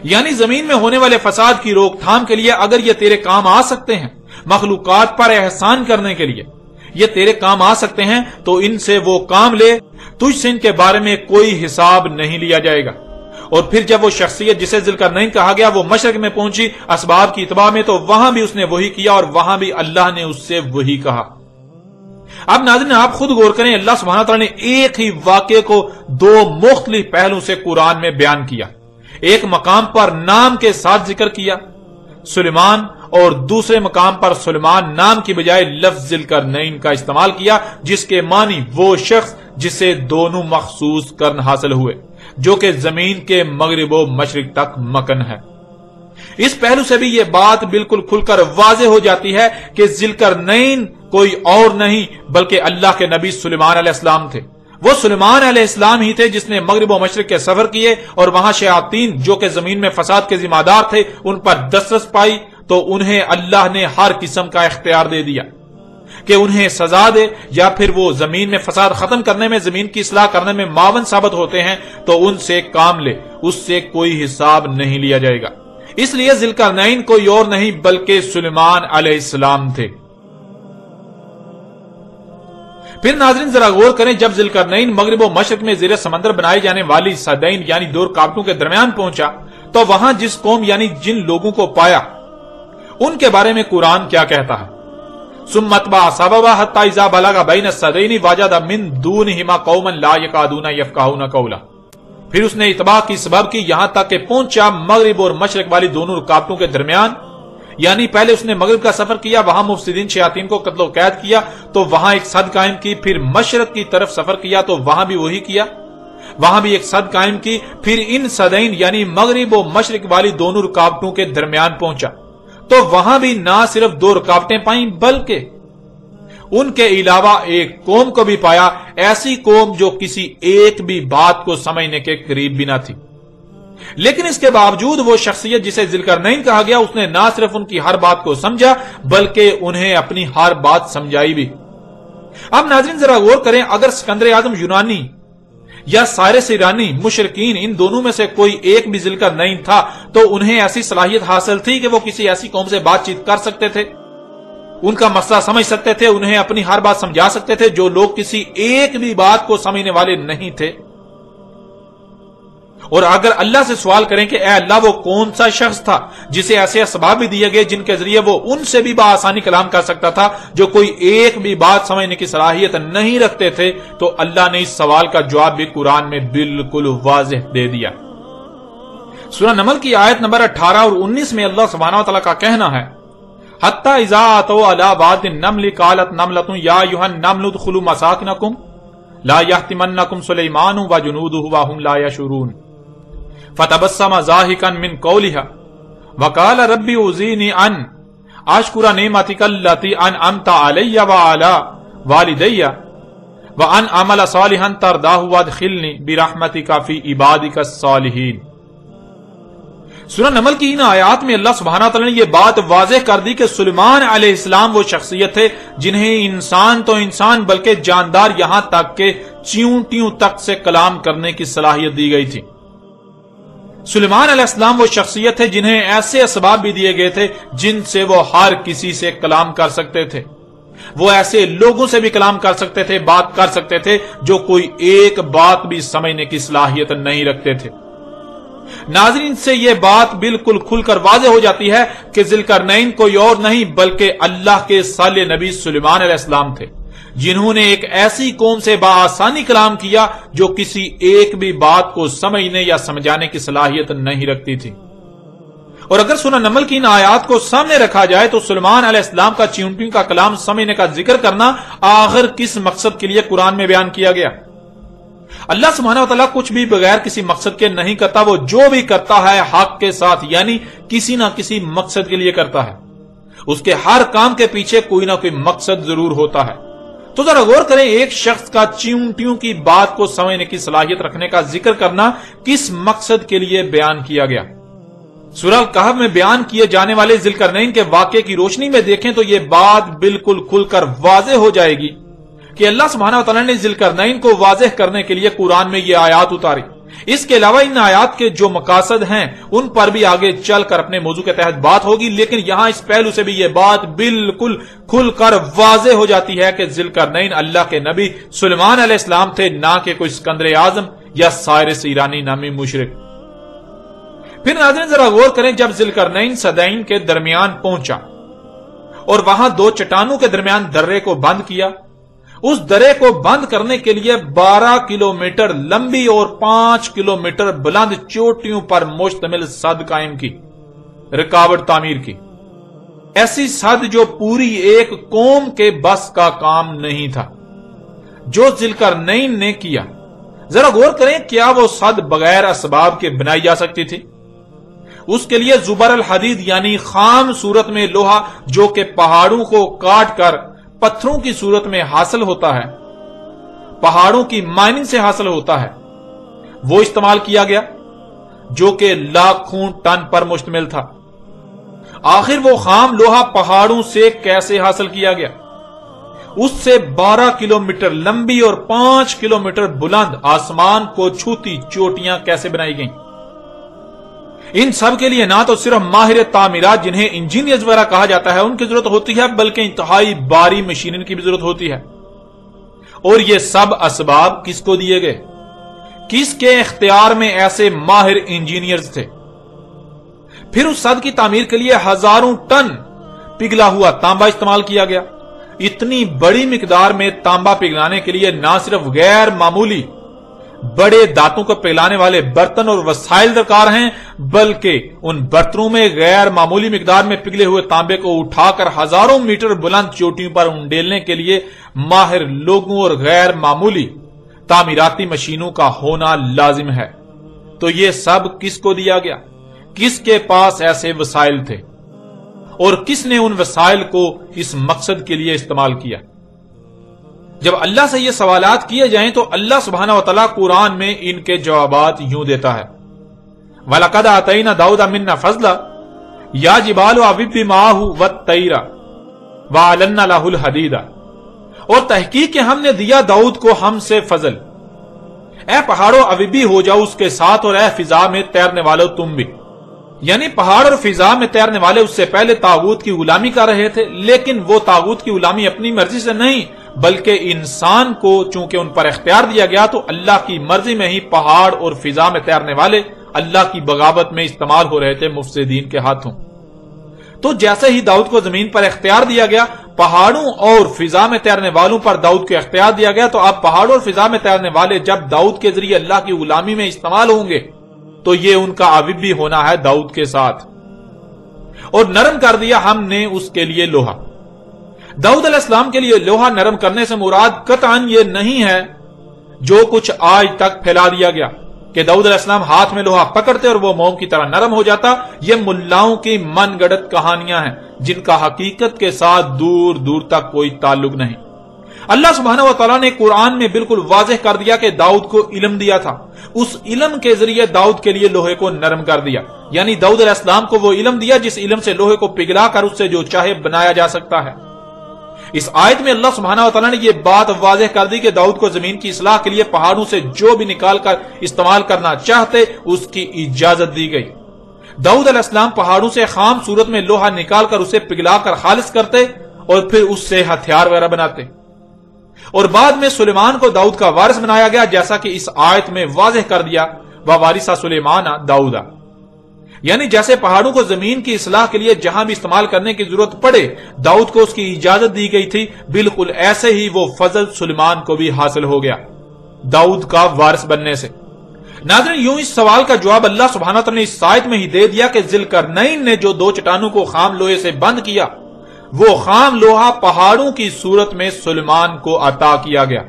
یعنی زمین میں ہونے والے فساد کی روک تھام کے لیے اگر یہ تیرے کام آ سکتے ہیں، مخلوقات پر احسان کرنے کے لیے یہ تیرے کام آ سکتے ہیں، تو ان سے وہ کام لے، تجھ سے ان کے بارے میں کوئی حساب نہیں لیا جائے گا۔ اور پھر جب وہ شخصیت جسے ذوالقرنین کہا گیا وہ مشرق میں پہنچی اسباب کی اتباع میں، تو وہاں بھی اس نے وہی کیا اور وہاں بھی اللہ نے اس سے وہی کہا۔ اب ناظرین آپ خود غور کریں، اللہ سبحانہ تعالیٰ نے ایک ہی واقعے کو دو مختلف پہلوں سے قرآن میں بیان کیا۔ ایک مقام پر نام کے ساتھ ذکر کیا سلیمان، اور دوسرے مقام پر سلیمان نام کی بجائے لفظ ذوالقرنین کا استعمال کیا، جس کے معنی وہ شخص جسے دونوں مخصوص قرن حاصل ہوئے، جو کہ زمین کے مغرب و مشرق تک مکن ہے۔ اس پہلو سے بھی یہ بات بالکل کھل کر واضح ہو جاتی ہے کہ ذوالقرنین کوئی اور نہیں بلکہ اللہ کے نبی سلیمان علیہ السلام تھے۔ وہ سلیمان علیہ السلام ہی تھے جس نے مغرب و مشرق کے سفر کیے اور وہاں شیاطین جو کہ زمین میں فساد کے ذمہ دار تھے ان پر دسترس پائی، تو انہیں اللہ نے ہر قسم کا اختیار دے دیا کہ انہیں سزا دے، یا پھر وہ زمین میں فساد ختم کرنے میں، زمین کی اصلاح کرنے میں معاون ثابت ہوتے ہیں تو ان سے کام لے، اس سے کوئی حساب نہیں لیا جائے گا۔ اس لیے ذوالقرنین کوئی اور نہیں بلکہ سلیمان علیہ السلام تھے۔ پھر ناظرین ذرا غور کریں، جب ذوالقرنین مغرب و مشرق میں زیر سمندر بنائی جانے والی صدین یعنی دو رکاوٹوں کے درمیان پہنچا، تو وہاں جس قوم یعنی جن لوگوں کو پایا ان کے بارے میں قرآن کیا کہتا ہے؟ ثم اتبع سببا حتى اذا بلغ بين السدين وجد من دونهما قوما لا يكادون يفقهون قولا۔ پھر اس نے اتباع کی سبب کی یہاں تک کہ پہنچا مغرب اور مشرق والی دونوں رکاوٹوں کے درمیان، یعنی پہلے اس نے مغرب کا سفر کیا، وہاں مفسدین شیاطین کو قتل و قید کیا تو وہاں ایک صد قائم کی، پھر مشرق کی طرف سفر کیا تو وہاں بھی وہی کیا، وہاں بھی ایک صد قائم کی، پھر ان صدین یعنی مغرب و مشرق والی دونوں رکاوٹوں کے درمیان پہنچا تو وہاں بھی نہ صرف دو رکاوٹیں پائیں بلکہ ان کے علاوہ ایک قوم کو بھی پایا، ایسی قوم جو کسی ایک بھی بات کو سمجھنے کے قریب بھی نہ تھی۔ لیکن اس کے باوجود وہ شخصیت جسے ذوالقرنین کہا گیا اس نے نہ صرف ان کی ہر بات کو سمجھا بلکہ انہیں اپنی ہر بات سمجھائی بھی۔ اب ناظرین ذرا غور کریں، اگر سکندر اعظم یونانی یا سائرس ایرانی مشرکین ان دونوں میں سے کوئی ایک بھی ذوالقرنین تھا تو انہیں ایسی صلاحیت حاصل تھی کہ وہ کسی ایسی قوم سے بات چیت کر سکتے تھے، ان کا مسئلہ سمجھ سکتے تھے، انہیں اپنی ہر بات سمجھا سکتے تھے، جو لوگ کسی ایک بھی بات کو سمجھنے والے نہیں تھے۔ اور اگر اللہ سے سوال کریں کہ اے اللہ وہ کون سا شخص تھا جسے ایسے اسباب بھی دیے گئے جن کے ذریعے وہ ان سے بھی بآسانی کلام کر سکتا تھا جو کوئی ایک بھی بات سمجھنے کی صلاحیت نہیں رکھتے تھے، تو اللہ نے اس سوال کا جواب بھی قرآن میں بالکل واضح دے دیا۔ سورہ نمل کی آیت نمبر 18 اور 19 میں اللہ سبحانہ و تعالیٰ کا کہنا ہے حَتَّى إِذَا أَتَوْا عَلَى وَادِ النَّمْلِ قَالَتْ نَمْلَةٌ يَا أَيُّهَا النَّمْلُ ادْخُلُوا مَسَاكِنَكُمْ لَا يَحْطِمَنَّكُمْ سُلَيْمَانُ وَجُنُودُهُ وَهُمْ لَا يَشْعُرُونَ فَتَبَسَّمَ ضَاحِكًا مِنْ قَوْلِهَا وَقَالَ رَبِّ أُوزِعْنِي أَنْ أَشْكُرَ نِعْمَتَكَ الَّتِي أَنْعَمْتَ عَلَيَّ وَعَلَى وَالِدَيَّ وَأَنْ أَعْمَلَ صَالِحًا تَرْضَاهُ وَأَدْخِلْنِي بِرَحْمَتِكَ فِي عِبَادِكَ الصَّالِحِينَ۔ سورہ نمل کی ان آیات میں اللہ سبحانہ تعالیٰ نے یہ بات واضح کر دی کہ سلیمان علیہ السلام وہ شخصیت تھے جنہیں انسان تو انسان بلکہ جاندار یہاں تک کہ چیونٹیوں تک سے کلام کرنے کی صلاحیت دی گئی تھی۔ سلیمان علیہ السلام وہ شخصیت تھے جنہیں ایسے اسباب بھی دیے گئے تھے جن سے وہ ہر کسی سے کلام کر سکتے تھے، وہ ایسے لوگوں سے بھی کلام کر سکتے تھے، بات کر سکتے تھے جو کوئی ایک بات بھی سمجھنے کی صلاحیت نہیں رکھتے تھے۔ ناظرین سے یہ بات بالکل کھل کر واضح ہو جاتی ہے کہ ذوالقرنین کوئی اور نہیں بلکہ اللہ کے صالح نبی سلیمان علیہ السلام تھے، جنہوں نے ایک ایسی قوم سے بآسانی کلام کیا جو کسی ایک بھی بات کو سمجھنے یا سمجھانے کی صلاحیت نہیں رکھتی تھی۔ اور اگر سورہ نمل کی ان آیات کو سامنے رکھا جائے تو سلیمان علیہ السلام کا چیونٹیوں کا کلام سمجھنے کا ذکر کرنا آخر کس مقصد کے لیے قرآن میں بیان کیا گیا؟ اللہ سبحانہ و تعالیٰ کچھ بھی بغیر کسی مقصد کے نہیں کرتا، وہ جو بھی کرتا ہے حق کے ساتھ یعنی کسی نہ کسی مقصد کے لیے کرتا ہے، اس کے ہر کام کے پیچھے کوئی نہ کوئی مقصد ضرور ہوتا ہے۔ تو ذرا غور کریں، ایک شخص کا چیونٹیوں کی بات کو سمجھنے کی صلاحیت رکھنے کا ذکر کرنا کس مقصد کے لیے بیان کیا گیا؟ سورہ الکہف میں بیان کیے جانے والے ذوالقرنین کے واقعے کی روشنی میں دیکھیں تو یہ بات بالکل کھل کر واضح ہو جائے گی کہ اللہ سبحانہ و تعالیٰ نے ذوالقرنین کو واضح کرنے کے لیے قرآن میں یہ آیات اتاری۔ اس کے علاوہ ان آیات کے جو مقاصد ہیں ان پر بھی آگے چل کر اپنے موضوع کے تحت بات ہوگی، لیکن یہاں اس پہلو سے بھی یہ بات بالکل کھل کر واضح ہو جاتی ہے کہ ذوالقرنین اللہ کے نبی سلیمان علیہ السلام تھے، نہ کہ کوئی اسکندر اعظم یا سائرس ایرانی نامی مشرک۔ پھر ناظرین ذرا غور کریں، جب ذوالقرنین صدعین کے درمیان پہنچا اور وہاں دو چٹانوں کے درمیان درے کو بند کیا، اس درے کو بند کرنے کے لیے 12 کلومیٹر لمبی اور 5 کلومیٹر بلند چوٹیوں پر مشتمل سد قائم کی، رکاوٹ تعمیر کی، ایسی سد جو پوری ایک قوم کے بس کا کام نہیں تھا، جو ذوالقرنین نے کیا۔ ذرا غور کریں، کیا وہ سد بغیر اسباب کے بنائی جا سکتی تھی؟ اس کے لیے زبر الحدید یعنی خام صورت میں لوہا جو کہ پہاڑوں کو کاٹ کر پتھروں کی صورت میں حاصل ہوتا ہے، پہاڑوں کی مائننگ سے حاصل ہوتا ہے، وہ استعمال کیا گیا جو کہ لاکھوں ٹن پر مشتمل تھا۔ آخر وہ خام لوہا پہاڑوں سے کیسے حاصل کیا گیا؟ اس سے 12 کلومیٹر لمبی اور 5 کلومیٹر بلند آسمان کو چھوتی چوٹیاں کیسے بنائی گئیں؟ ان سب کے لیے نہ تو صرف ماہر تعمیرات جنہیں انجینئرز وغیرہ کہا جاتا ہے ان کی ضرورت ہوتی ہے، بلکہ انتہائی باری مشینری کی بھی ضرورت ہوتی ہے۔ اور یہ سب اسباب کس کو دیے گئے؟ کس کے اختیار میں ایسے ماہر انجینئرز تھے؟ پھر اس سد کی تعمیر کے لیے ہزاروں ٹن پگھلا ہوا تانبا استعمال کیا گیا۔ اتنی بڑی مقدار میں تانبا پگھلانے کے لیے نہ صرف غیر معمولی بڑے دانتوں کو پگھلانے والے برتن اور وسائل درکار ہیں، بلکہ ان برتنوں میں غیر معمولی مقدار میں پگھلے ہوئے تانبے کو اٹھا کر ہزاروں میٹر بلند چوٹیوں پر انڈیلنے کے لیے ماہر لوگوں اور غیر معمولی تعمیراتی مشینوں کا ہونا لازم ہے۔ تو یہ سب کس کو دیا گیا؟ کس کے پاس ایسے وسائل تھے اور کس نے ان وسائل کو اس مقصد کے لیے استعمال کیا؟ جب اللہ سے یہ سوالات کیے جائیں تو اللہ سبحانہ وتعالی قرآن میں ان کے جوابات یوں دیتا ہے، وَلَقَدْ آتَيْنَا دَاوُدَ مِنَّا فَضْلًا يَا جِبَالُ أَوِّبِّ مَعَهُ وَالطَّيْرَ وَأَلَنَّا لَهُ الْحَدِيدَ، اور تحقیق کہ ہم نے دیا داؤد کو ہم سے فضل، اے پہاڑوں اویبی ہو جاؤ اس کے ساتھ، اور اے فضا میں تیرنے والو تم بھی۔ یعنی پہاڑ اور فضا میں تیرنے والے اس سے پہلے طاغوت کی غلامی کر رہے تھے، لیکن وہ طاغوت کی غلامی اپنی مرضی سے نہیں، بلکہ انسان کو چونکہ ان پر اختیار دیا گیا تو اللہ کی مرضی میں ہی پہاڑ اور فضا میں تیرنے والے اللہ کی بغاوت میں استعمال ہو رہے تھے مفسدین کے ہاتھوں۔ تو جیسے ہی داؤد کو زمین پر اختیار دیا گیا، پہاڑوں اور فضا میں تیرنے والوں پر داؤد کو اختیار دیا گیا، تو اب پہاڑوں اور فضا میں تیرنے والے جب داؤد کے ذریعے اللہ کی غلامی میں استعمال ہوں گے تو یہ ان کا عابد بھی ہونا ہے داؤد کے ساتھ۔ اور نرم کر دیا ہم نے اس کے لیے لوہا۔ داؤد علیہ السلام کے لیے لوہا نرم کرنے سے مراد قطعاً یہ نہیں ہے جو کچھ آج تک پھیلا دیا گیا کہ داؤد علیہ السلام ہاتھ میں لوہا پکڑتے اور وہ موم کی طرح نرم ہو جاتا۔ یہ ملاؤں کی من گڑت کہانیاں ہیں جن کا حقیقت کے ساتھ دور دور تک کوئی تعلق نہیں۔ اللہ سبحانہ و تعالیٰ نے قرآن میں بالکل واضح کر دیا کہ داؤد کو علم دیا تھا، اس علم کے ذریعے داؤد کے لیے لوہے کو نرم کر دیا، یعنی داؤد علیہ السلام کو وہ علم دیا جس علم سے لوہے کو پگھلا کر اس سے جو چاہے بنایا جا سکتا ہے۔ اس آیت میں اللہ سبحانہ و تعالیٰ نے یہ بات واضح کر دی کہ داؤد کو زمین کی اصلاح کے لیے پہاڑوں سے جو بھی نکال کر استعمال کرنا چاہتے اس کی اجازت دی گئی۔ داؤد علیہ السلام پہاڑوں سے خام صورت میں لوہا نکال کر اسے پگھلا کر خالص کرتے اور پھر اس سے ہتھیار وغیرہ بناتے، اور بعد میں سلیمان کو داؤد کا وارث بنایا گیا، جیسا کہ اس آیت میں واضح کر دیا، وَوَارِثَ سُلَيْمَانَ دَاؤُدَ، یعنی جیسے پہاڑوں کو زمین کی اصلاح کے لیے جہاں بھی استعمال کرنے کی ضرورت پڑے داؤد کو اس کی اجازت دی گئی تھی، بالکل ایسے ہی وہ فضل سلیمان کو بھی حاصل ہو گیا داؤد کا وارث بننے سے۔ ناظرین، یوں اس سوال کا جواب اللہ سبحانہ وتعالی نے اس آیت میں ہی دے دیا کہ ذوالقرنین نے جو دو چٹانوں کو خام لوہے سے بند کیا، وہ خام لوہا پہاڑوں کی صورت میں سلیمان کو عطا کیا گیا۔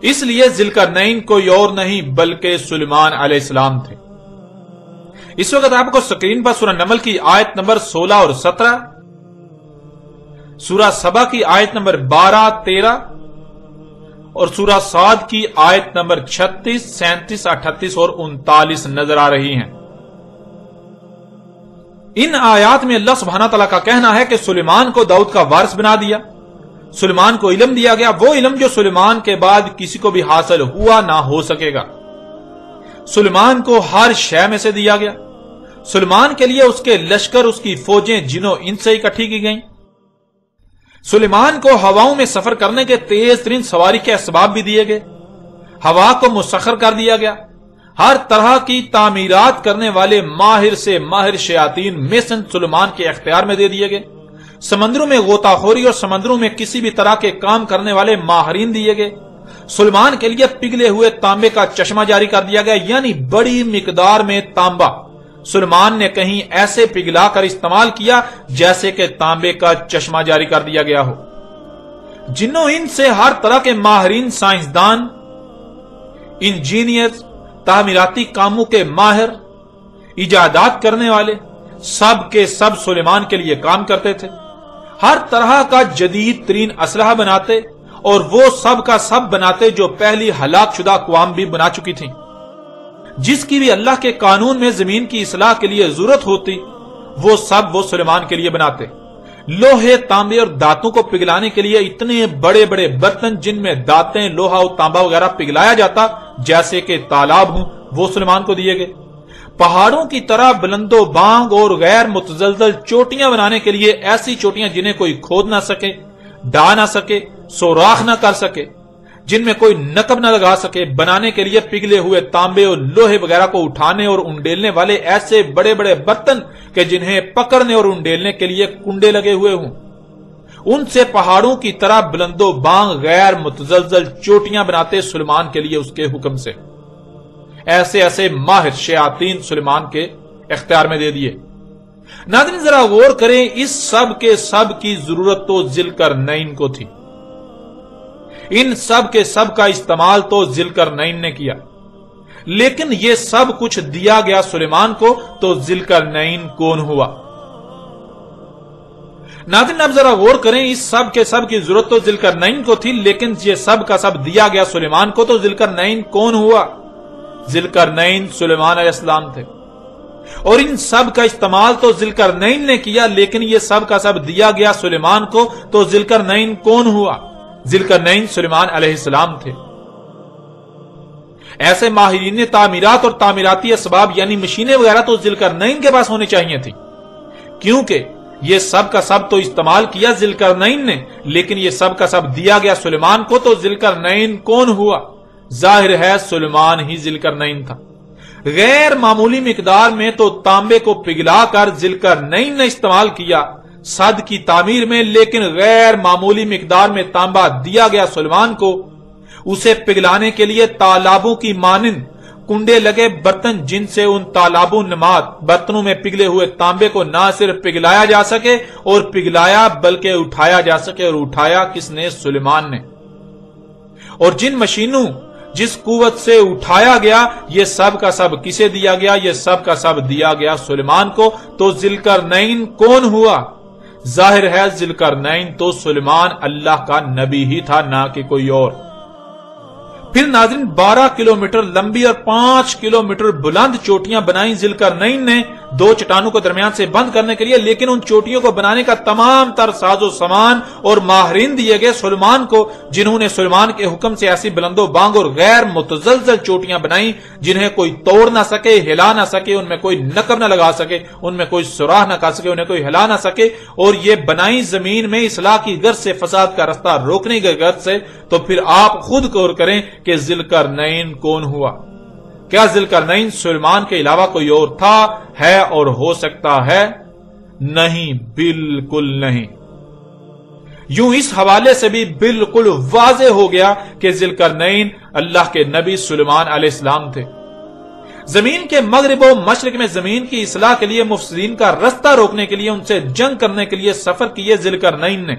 اس لیے ذوالقرنین کوئی اور نہیں بلکہ سلیمان علیہ السلام تھے۔ اس وقت آپ کو سکرین پر سورہ نمل کی آیت نمبر 16 اور 17، سورہ سبا کی آیت نمبر 12، 13 اور سورہ صاد کی آیت نمبر 36، 37، 38 اور 39 نظر آ رہی ہیں۔ ان آیات میں اللہ سبحانہ تعالیٰ کا کہنا ہے کہ سلیمان کو داؤد کا وارث بنا دیا، سلیمان کو علم دیا گیا، وہ علم جو سلیمان کے بعد کسی کو بھی حاصل ہوا نہ ہو سکے گا۔ سلیمان کو ہر شے میں سے دیا گیا، سلیمان کے لیے اس کے لشکر، اس کی فوجیں جنوں ان سے اکٹھی کی گئیں۔ سلیمان کو ہواؤں میں سفر کرنے کے تیز ترین سواری کے اسباب بھی دیے گئے، ہوا کو مسخر کر دیا گیا، ہر طرح کی تعمیرات کرنے والے ماہر سے ماہر شیاطین میسن سلیمان کے اختیار میں دے دیے گئے، سمندروں میں غوطہ خوری اور سمندروں میں کسی بھی طرح کے کام کرنے والے ماہرین دیے گئے۔ سلیمان کے لیے پگھلے ہوئے تانبے کا چشمہ جاری کر دیا گیا، یعنی بڑی مقدار میں تانبا سلیمان نے کہیں ایسے پگھلا کر استعمال کیا جیسے کہ تانبے کا چشمہ جاری کر دیا گیا ہو۔ جنوں ان سے ہر طرح کے ماہرین، سائنسدان، انجینئر، تعمیراتی کاموں کے ماہر، ایجادات کرنے والے، سب کے سب سلیمان کے لیے کام کرتے تھے، ہر طرح کا جدید ترین اسلحہ بناتے، اور وہ سب کا سب بناتے جو پہلی ہلاک شدہ اقوام بھی بنا چکی تھیں۔ جس کی بھی اللہ کے قانون میں زمین کی اصلاح کے لیے ضرورت ہوتی، وہ سب وہ سلیمان کے لیے بناتے۔ لوہے، تانبے اور دانتوں کو پگھلانے کے لیے اتنے بڑے بڑے برتن جن میں دانتیں، لوہا اور تانبا وغیرہ پگھلایا جاتا جیسے کہ تالاب ہوں، وہ سلیمان کو دیے گئے۔ پہاڑوں کی طرح بلند و بانگ اور غیر متزلزل چوٹیاں بنانے کے لیے ایسی چوٹیاں جنہیں کوئی کھود نہ سکے، ڈھا نہ سکے، سوراخ نہ کر سکے، جن میں کوئی نقب نہ لگا سکے، بنانے کے لیے پگھلے ہوئے تانبے اور لوہے وغیرہ کو اٹھانے اور انڈیلنے والے ایسے بڑے بڑے برتن کہ جنہیں پکڑنے اور انڈیلنے کے لیے کنڈے لگے ہوئے ہوں، ان سے پہاڑوں کی طرح بلند و بانگ غیر متزلزل چوٹیاں بناتے سلیمان کے لیے اس کے حکم سے۔ ایسے ایسے ماہر شیاطین سلیمان کے اختیار میں دے دیے۔ ناظرین ذرا غور کریں، اس سب کے سب کی ضرورت تو ذوالقرنین کو تھی، ان سب کے سب کا استعمال تو ذوالقرنین نے کیا، لیکن یہ سب کچھ دیا گیا سلیمان کو، تو ذوالقرنین کون ہوا؟ ناظرین اب ذرا غور کریں، اس سب کے سب کی ضرورت تو ذوالقرنین کو تھی، لیکن یہ سب کا سب دیا گیا سلیمان کو، تو ذوالقرنین کون ہوا؟ ذوالقرنین سلیمان علیہ السلام تھے، اور ان سب کا استعمال تو ذوالقرنین نے کیا، لیکن یہ سب کا سب دیا گیا سلیمان کو، تو ذوالقرنین کون ہوا؟ ذوالقرنین سلیمان علیہ السلام تھے۔ ایسے ماہرین تعمیرات اور تعمیراتی اسباب یعنی مشینیں وغیرہ تو ذوالقرنین کے پاس ہونے چاہیے تھی، کیونکہ یہ سب کا سب تو استعمال کیا ذوالقرنین نے، لیکن یہ سب کا سب دیا گیا سلیمان کو، تو ذوالقرنین کون ہوا؟ ظاہر ہے سلیمان ہی ذوالقرنین تھا۔ غیر معمولی مقدار میں تو تانبے کو پگھلا کر ذوالقرنین نے استعمال کیا صد کی تعمیر میں، لیکن غیر معمولی مقدار میں تانبا دیا گیا سلیمان کو، اسے پگھلانے کے لیے تالابوں کی مانند کنڈے لگے برتن، جن سے ان تالابوں نماد برتنوں میں پگھلے ہوئے تانبے کو نہ صرف پگھلایا جا سکے اور پگھلایا بلکہ اٹھایا جا سکے، اور اٹھایا کس نے؟ سلیمان نے۔ اور جن مشینوں، جس قوت سے اٹھایا گیا، یہ سب کا سب کسے دیا گیا؟ یہ سب کا سب دیا گیا سلیمان کو، تو ذوالقرنین کون ہوا؟ ظاہر ہے ذوالقرنین تو سلیمان اللہ کا نبی ہی تھا، نہ کہ کوئی اور۔ پھر ناظرین 12 کلومیٹر لمبی اور 5 کلومیٹر بلند چوٹیاں بنائیں ذوالقرنین نے دو چٹانوں کو درمیان سے بند کرنے کے لیے، لیکن ان چوٹیوں کو بنانے کا تمام تر ساز و سامان اور ماہرین دیے گئے سلیمان کو، جنہوں نے سلیمان کے حکم سے ایسی بلند و بانگ اور غیر متزلزل چوٹیاں بنائیں جنہیں کوئی توڑ نہ سکے، ہلا نہ سکے، ان میں کوئی نقب نہ لگا سکے، ان میں کوئی سوراخ نہ کر سکے، انہیں کوئی ہلا نہ سکے، اور یہ بنائی زمین میں اصلاح کی غرض سے، فساد کا رستہ روکنے کی غرض سے۔ تو پھر آپ خود غور کریں کہ ذوالقرنین کون ہوا؟ کیا ذوالقرنین سلیمان کے علاوہ کوئی اور تھا، ہے اور ہو سکتا ہے؟ نہیں، بالکل نہیں۔ یوں اس حوالے سے بھی بالکل واضح ہو گیا کہ ذوالقرنین اللہ کے نبی سلیمان علیہ السلام تھے۔ زمین کے مغرب و مشرق میں زمین کی اصلاح کے لیے، مفسدین کا رستہ روکنے کے لیے، ان سے جنگ کرنے کے لیے سفر کیے ذوالقرنین نے،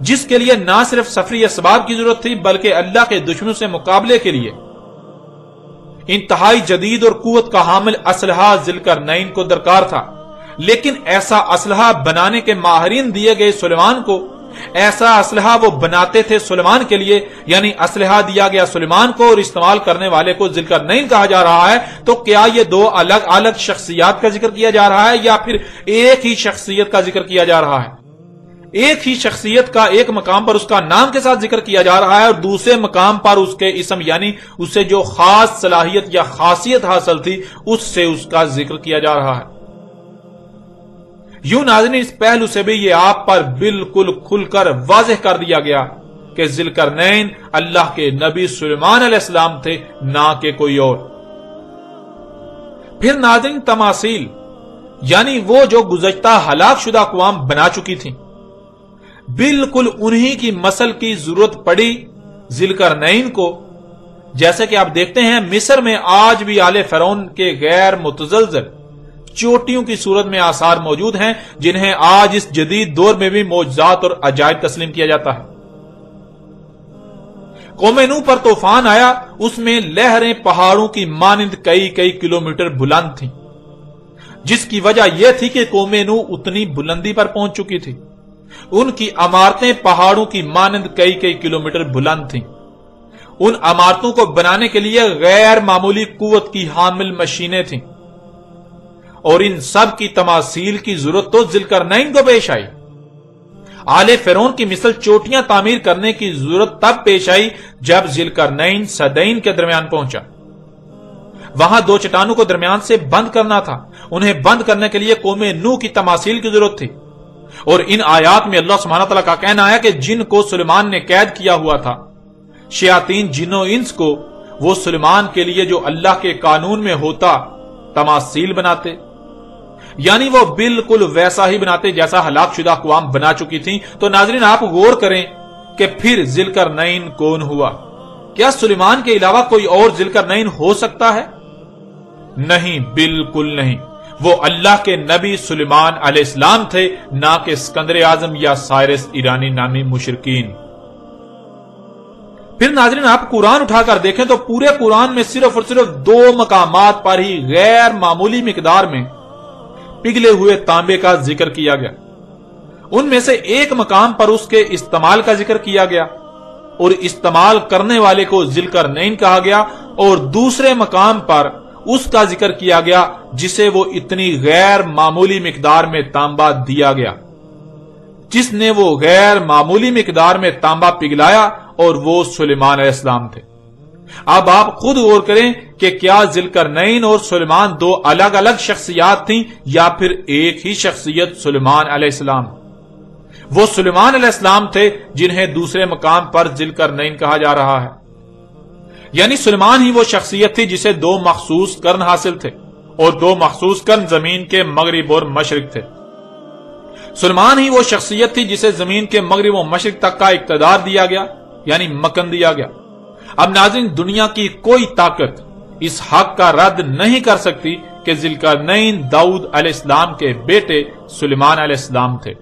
جس کے لیے نہ صرف سفری اسباب کی ضرورت تھی بلکہ اللہ کے دشمنوں سے مقابلے کے لیے انتہائی جدید اور قوت کا حامل اسلحہ ذوالقرنین کو درکار تھا۔ لیکن ایسا اسلحہ بنانے کے ماہرین دیے گئے سلیمان کو، ایسا اسلحہ وہ بناتے تھے سلیمان کے لیے، یعنی اسلحہ دیا گیا سلیمان کو اور استعمال کرنے والے کو ذوالقرنین کہا جا رہا ہے، تو کیا یہ دو الگ الگ شخصیات کا ذکر کیا جا رہا ہے یا پھر ایک ہی شخصیت کا ذکر کیا جا رہا ہے؟ ایک ہی شخصیت کا ایک مقام پر اس کا نام کے ساتھ ذکر کیا جا رہا ہے اور دوسرے مقام پر اس کے اسم یعنی اسے جو خاص صلاحیت یا خاصیت حاصل تھی اس سے اس کا ذکر کیا جا رہا ہے۔ یوں ناظرین اس پہلو سے بھی یہ آپ پر بالکل کھل کر واضح کر دیا گیا کہ ذوالقرنین اللہ کے نبی سلیمان علیہ السلام تھے، نہ کہ کوئی اور۔ پھر ناظرین تماثیل یعنی وہ جو گزشتہ ہلاک شدہ اقوام بنا چکی تھیں، بالکل انہی کی مثل کی ضرورت پڑی ذوالقرنین کو۔ جیسے کہ آپ دیکھتے ہیں مصر میں آج بھی آل فرعون کے غیر متزلزل چوٹیوں کی صورت میں آثار موجود ہیں، جنہیں آج اس جدید دور میں بھی معجزات اور عجائب تسلیم کیا جاتا ہے۔ قوم نوح پر طوفان آیا، اس میں لہریں پہاڑوں کی مانند کئی کئی کلومیٹر بلند تھیں، جس کی وجہ یہ تھی کہ قوم نوح اتنی بلندی پر پہنچ چکی تھی۔ ان کی عمارتیں پہاڑوں کی مانند کئی کئی کلومیٹر بلند تھیں۔ ان عمارتوں کو بنانے کے لیے غیر معمولی قوت کی حامل مشینیں تھیں، اور ان سب کی تماثیل کی ضرورت تو ذوالقرنین کو پیش آئی۔ آل فرعون کی مثل چوٹیاں تعمیر کرنے کی ضرورت تب پیش آئی جب ذوالقرنین صدین کے درمیان پہنچا۔ وہاں دو چٹانوں کو درمیان سے بند کرنا تھا، انہیں بند کرنے کے لیے قوم نوح کی تماثیل کی ضرورت تھی۔ اور ان آیات میں اللہ سبحانہ تعالیٰ کا کہنا ہے کہ جن کو سلیمان نے قید کیا ہوا تھا، شیاطین جن و انس کو، وہ سلیمان کے لیے جو اللہ کے قانون میں ہوتا تماثیل بناتے، یعنی وہ بالکل ویسا ہی بناتے جیسا ہلاک شدہ اقوام بنا چکی تھیں۔ تو ناظرین آپ غور کریں کہ پھر ذوالقرنین کون ہوا؟ کیا سلیمان کے علاوہ کوئی اور ذوالقرنین ہو سکتا ہے؟ نہیں، بالکل نہیں۔ وہ اللہ کے نبی سلیمان علیہ السلام تھے، نہ کہ اسکندر اعظم یا سائرس ایرانی نامی مشرکین۔ پھر ناظرین آپ قرآن اٹھا کر دیکھیں تو پورے قرآن میں صرف اور صرف دو مقامات پر ہی غیر معمولی مقدار میں پگھلے ہوئے تانبے کا ذکر کیا گیا۔ ان میں سے ایک مقام پر اس کے استعمال کا ذکر کیا گیا اور استعمال کرنے والے کو ذوالقرنین کہا گیا، اور دوسرے مقام پر اس کا ذکر کیا گیا جسے وہ اتنی غیر معمولی مقدار میں تانبا دیا گیا، جس نے وہ غیر معمولی مقدار میں تانبا پگھلایا، اور وہ سلیمان علیہ السلام تھے۔ اب آپ خود غور کریں کہ کیا ذوالقرنین اور سلیمان دو الگ الگ شخصیات تھیں یا پھر ایک ہی شخصیت سلیمان علیہ السلام؟ وہ سلیمان علیہ السلام تھے جنہیں دوسرے مقام پر ذوالقرنین کہا جا رہا ہے، یعنی سلیمان ہی وہ شخصیت تھی جسے دو مخصوص قرن حاصل تھے، اور دو مخصوص قرن زمین کے مغرب اور مشرق تھے۔ سلیمان ہی وہ شخصیت تھی جسے زمین کے مغرب و مشرق تک کا اقتدار دیا گیا، یعنی مکن دیا گیا۔ اب ناظرین دنیا کی کوئی طاقت اس حق کا رد نہیں کر سکتی کہ ذوالقرنین داؤد علیہ السلام کے بیٹے سلیمان علیہ السلام تھے۔